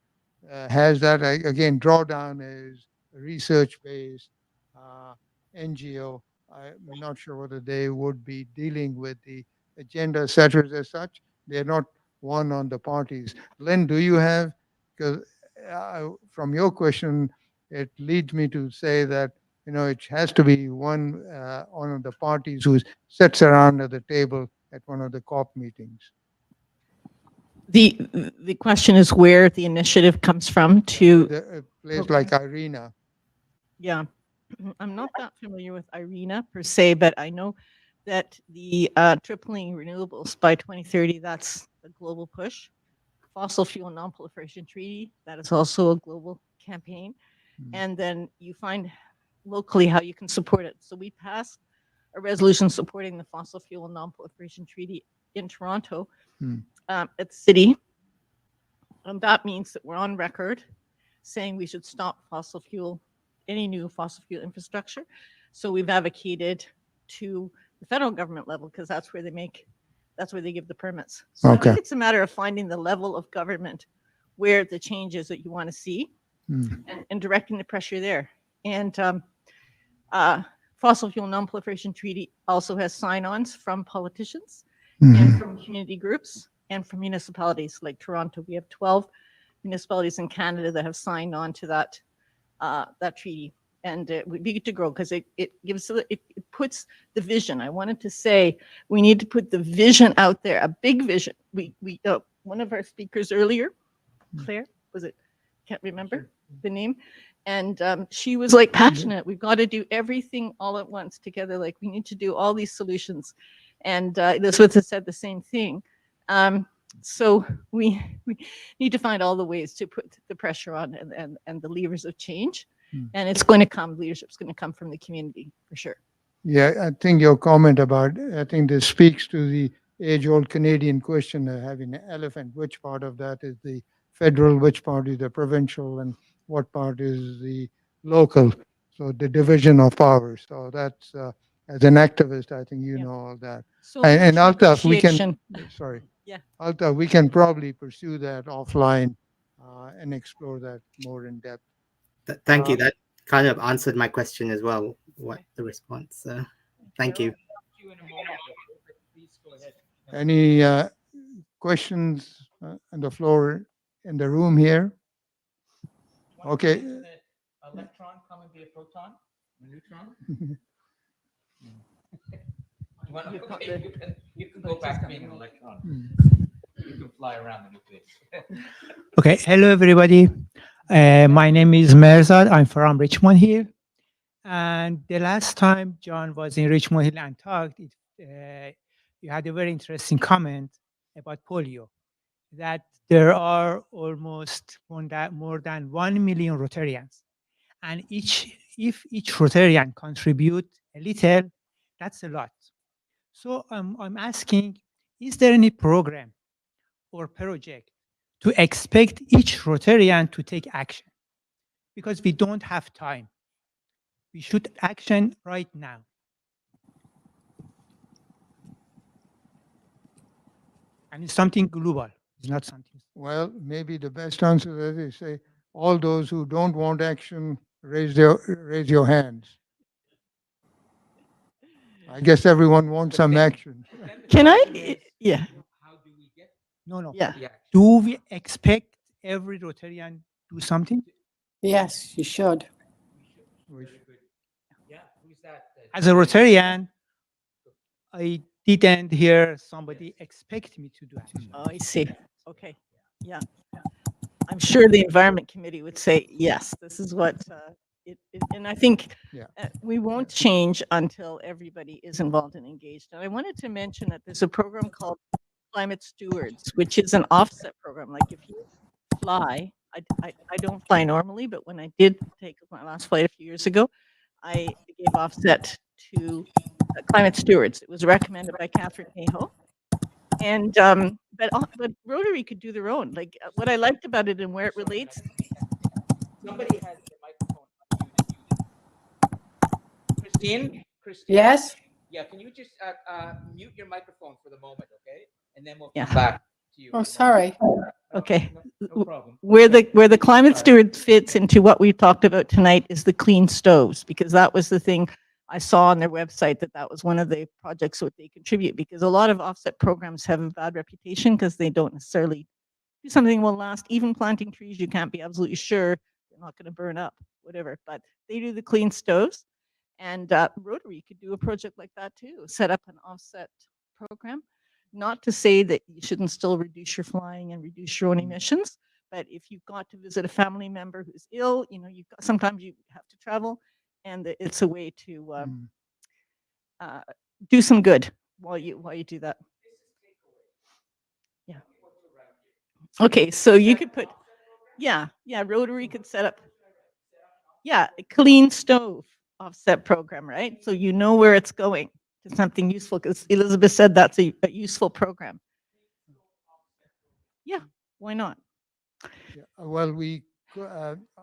has that. Again, drawdown is research-based NGO. I'm not sure whether they would be dealing with the agenda setters as such. They're not one on the parties. Lynn, do you have? Because from your question, it leads me to say that it has to be one of the parties who sits around at the table at one of the COP meetings. The question is where the initiative comes from to. A place like Irina. Yeah, I'm not that familiar with Irina per se, but I know that the tripling renewables by 2030, that's the global push. Fossil fuel non-proliferation treaty, that is also a global campaign. And then you find locally how you can support it. So we passed a resolution supporting the fossil fuel non-proliferation treaty in Toronto at the city. And that means that we're on record saying we should stop any new fossil fuel infrastructure. So we've advocated to the federal government level, because that's where they give the permits. So I think it's a matter of finding the level of government where the changes that you want to see and directing the pressure there. And fossil fuel non-proliferation treaty also has sign-ons from politicians and from community groups and from municipalities like Toronto. We have 12 municipalities in Canada that have signed on to that treaty. And we need to grow because it puts the vision. I wanted to say we need to put the vision out there, a big vision. One of our speakers earlier, Claire, was it? Can't remember the name. And she was like passionate. We've got to do everything all at once together. Like we need to do all these solutions. And Elizabeth has said the same thing. So we need to find all the ways to put the pressure on and the levers of change. And it's going to come, leadership's going to come from the community for sure. Yeah, I think your comment I think this speaks to the age-old Canadian question of having an elephant. Which part of that is the federal, which part is the provincial, and what part is the local? So the division of powers. So that's, as an activist, I think you know all that. So and Altaf, we negotiation. Altaf, we can probably pursue that offline and explore that more in depth. Thank you. That kind of answered my question as well. What the response? Thank you. Any questions on the floor in the room here? Okay. Electron come and be a proton? A neutron? You can go back being an electron. You can fly around the nucleus. Okay, hello everybody. My name is Merzad. I'm from Richmond Hill. And the last time John was in Richmond Hill and talked, you had a very interesting comment about polio, that there are almost more than 1 million Rotarians. And if each Rotarian contribute a little, that's a lot. So I'm asking, is there any program or project to expect each Rotarian to take action? Because we don't have time. We should action right now. And it's something global. It's not something. Well, maybe the best answer is they say all those who don't want action, raise your hands. I guess everyone wants some action. Can I? Yeah. How do we get No. Yeah. the action? Do we expect every Rotarian do something? Yes, you should. We Very good. Yeah, who's that? As a Rotarian, I didn't hear somebody expect me to do action. Oh, I see. Okay. Yeah. I'm sure the environment committee would say, yes, this is what and I think Yeah. we won't change until everybody is involved and engaged. And I wanted to mention that there's a program called Climate Stewards, which is an offset program. Like if you fly, I don't fly normally, but when I did take my last flight a few years ago, I gave offset to Climate Stewards. It was recommended by Catherine Cahill. And but Rotary could do their own. Like what I liked about it and where it relates. Somebody has their microphone unmuted. Christine? Christine? Yes. Yeah, can you just mute your microphone for the moment, okay? And then we'll Yeah. come back to you. Oh, sorry. Okay. No problem. Where the climate steward fits into what we've talked about tonight is the clean stoves, because that was the thing I saw on their website, that was one of the projects that they contribute, because a lot of offset programs have a bad reputation because they don't necessarily do something will last. Even planting trees, you can't be absolutely sure they're not going to burn up, whatever, but they do the clean stoves. And Rotary could do a project like that too, set up an offset program. Not to say that you shouldn't still reduce your flying and reduce your own emissions, but if you've got to visit a family member who's ill, sometimes you have to travel, and it's a way to do some good while you do that. Yeah. Okay, so you could put, Rotary could set up, a clean stove offset program, right? So you know where it's going to something useful, because Elizabeth said that's a useful program. Yeah, why not? Yeah, well,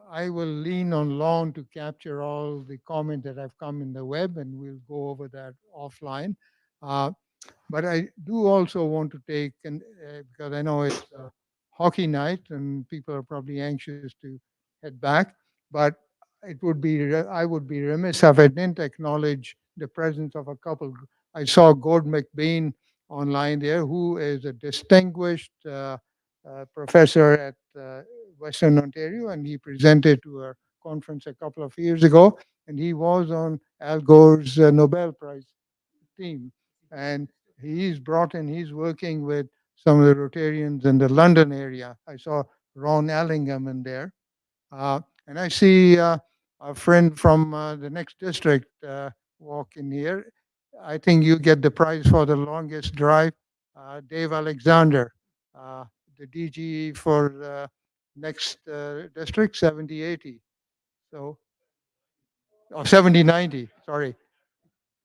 I will lean on Lon to capture all the comment that have come in the web, and we'll go over that offline. But I do also want to take, and because I know it's hockey night and people are probably anxious to head back, but I would be remiss if I didn't acknowledge the presence of a couple. I saw Gord McBain online there, who is a distinguished professor at Western Ontario, and he presented to a conference a couple of years ago, and he was on Al Gore's Nobel Prize team. And he's working with some of the Rotarians in the London area. I saw Ron Allingham in there. And I see a friend from the next district walk in here. I think you get the prize for the longest drive, Dave Alexander, the DG for the next district, 7080. So, or 7090, sorry.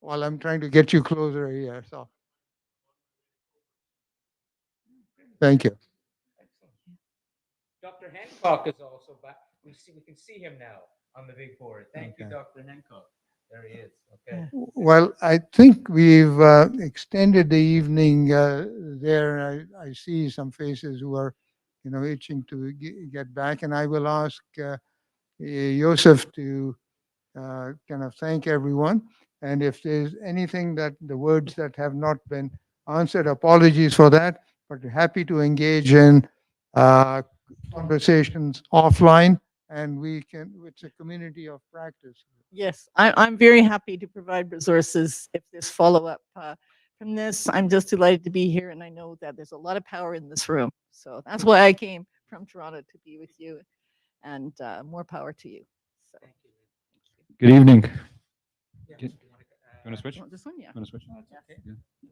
While I'm trying to get you closer here. So, thank you. Dr. Hancock is also back. We can see him now on the big board. Thank you, Okay. Dr. Hancock. There he is. Okay. Well, I think we've extended the evening there. I see some faces who are, itching to get back, and I will ask Joseph to kind of thank everyone. And if there's anything that the words that have not been answered, apologies for that, but happy to engage in conversations offline, and it's a community of practice. Yes, I'm very happy to provide resources if there's follow-up from this. I'm just delighted to be here, and I know that there's a lot of power in this room. So that's why I came from Toronto to be with you, and more power to you. So, Good evening. You want to switch? this one, yeah. Want to switch?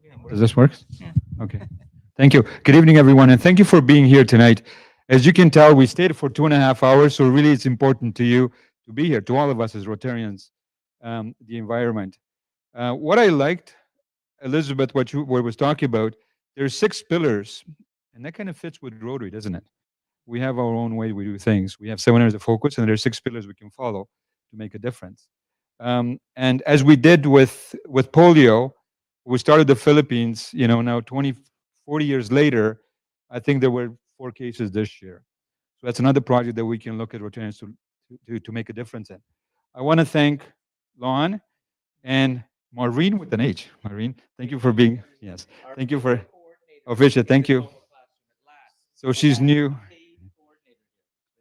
Yeah. Does this work? Yeah. Okay. Thank you. Good evening, everyone, and thank you for being here tonight. As you can tell, we stayed for 2.5 hours, so really it's important to you to be here, to all of us as Rotarians, the environment. What I liked, Elizabeth, what was talking about, there's 6 pillars, and that kind of fits with Rotary, doesn't it? We have our own way we do things. We have 7 areas of focus, and there's 6 pillars we can follow to make a difference. And as we did with polio, we started the Philippines, now 40 years later, I think there were 4 cases this year. So that's another project that we can look at Rotarians to make a difference in. I want to thank Lon and Maureen with an H. Maureen, thank you for being, yes. Thank you for, Official, thank you. So she's new.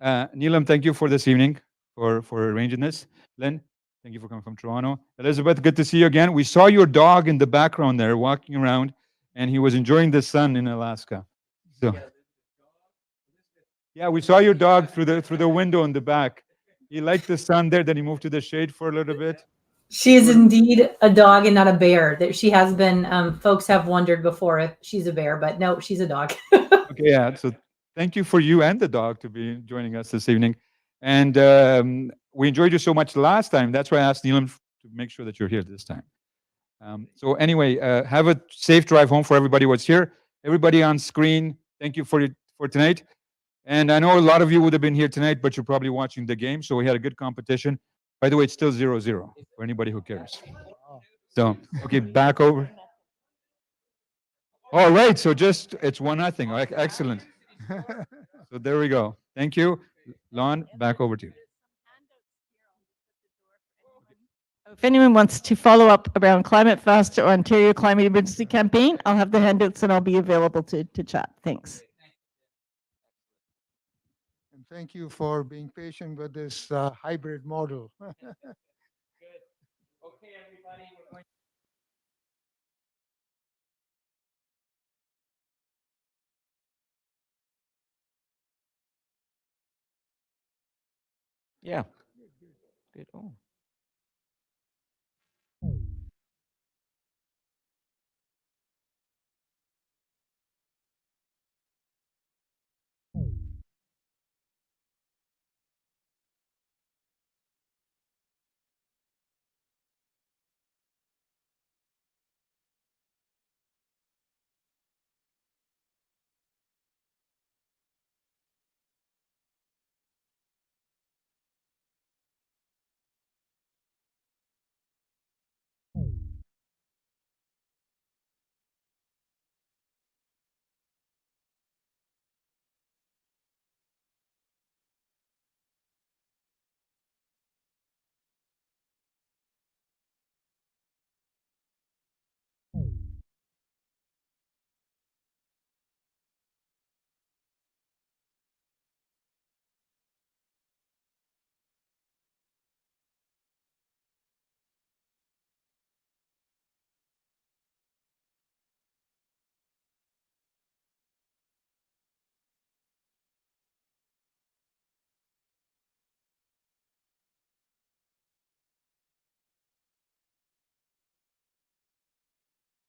Neelam, thank you for this evening, for arranging this. Lynn, thank you for coming from Toronto. Elizabeth, good to see you again. We saw your dog in the background there walking around, and he was enjoying the sun in Alaska. So, yeah, we saw your dog through the window in the back. He liked the sun there, then he moved to the shade for a little bit. She is indeed a dog and not a bear. That she has been. Folks have wondered before if she's a bear, but no, she's a dog. Okay, yeah. So thank you for you and the dog to be joining us this evening. And we enjoyed you so much last time. That's why I asked Neelam to make sure that you're here this time. So anyway, have a safe drive home for everybody who's here. Everybody on screen, thank you for tonight. And I know a lot of you would have been here tonight, but you're probably watching the game. So we had a good competition. By the way, it's still 0-0 for anybody who cares. So, okay, back over. All right, so just, it's 1-0. Excellent. So there we go. Thank you. Lon, back over to you. If anyone wants to follow up around Climate Fast or Ontario Climate Emergency Campaign, I'll have the handouts and I'll be available to chat. Thanks. And thank you for being patient with this hybrid model. Okay, everybody. We're going Yeah. Good. Oh.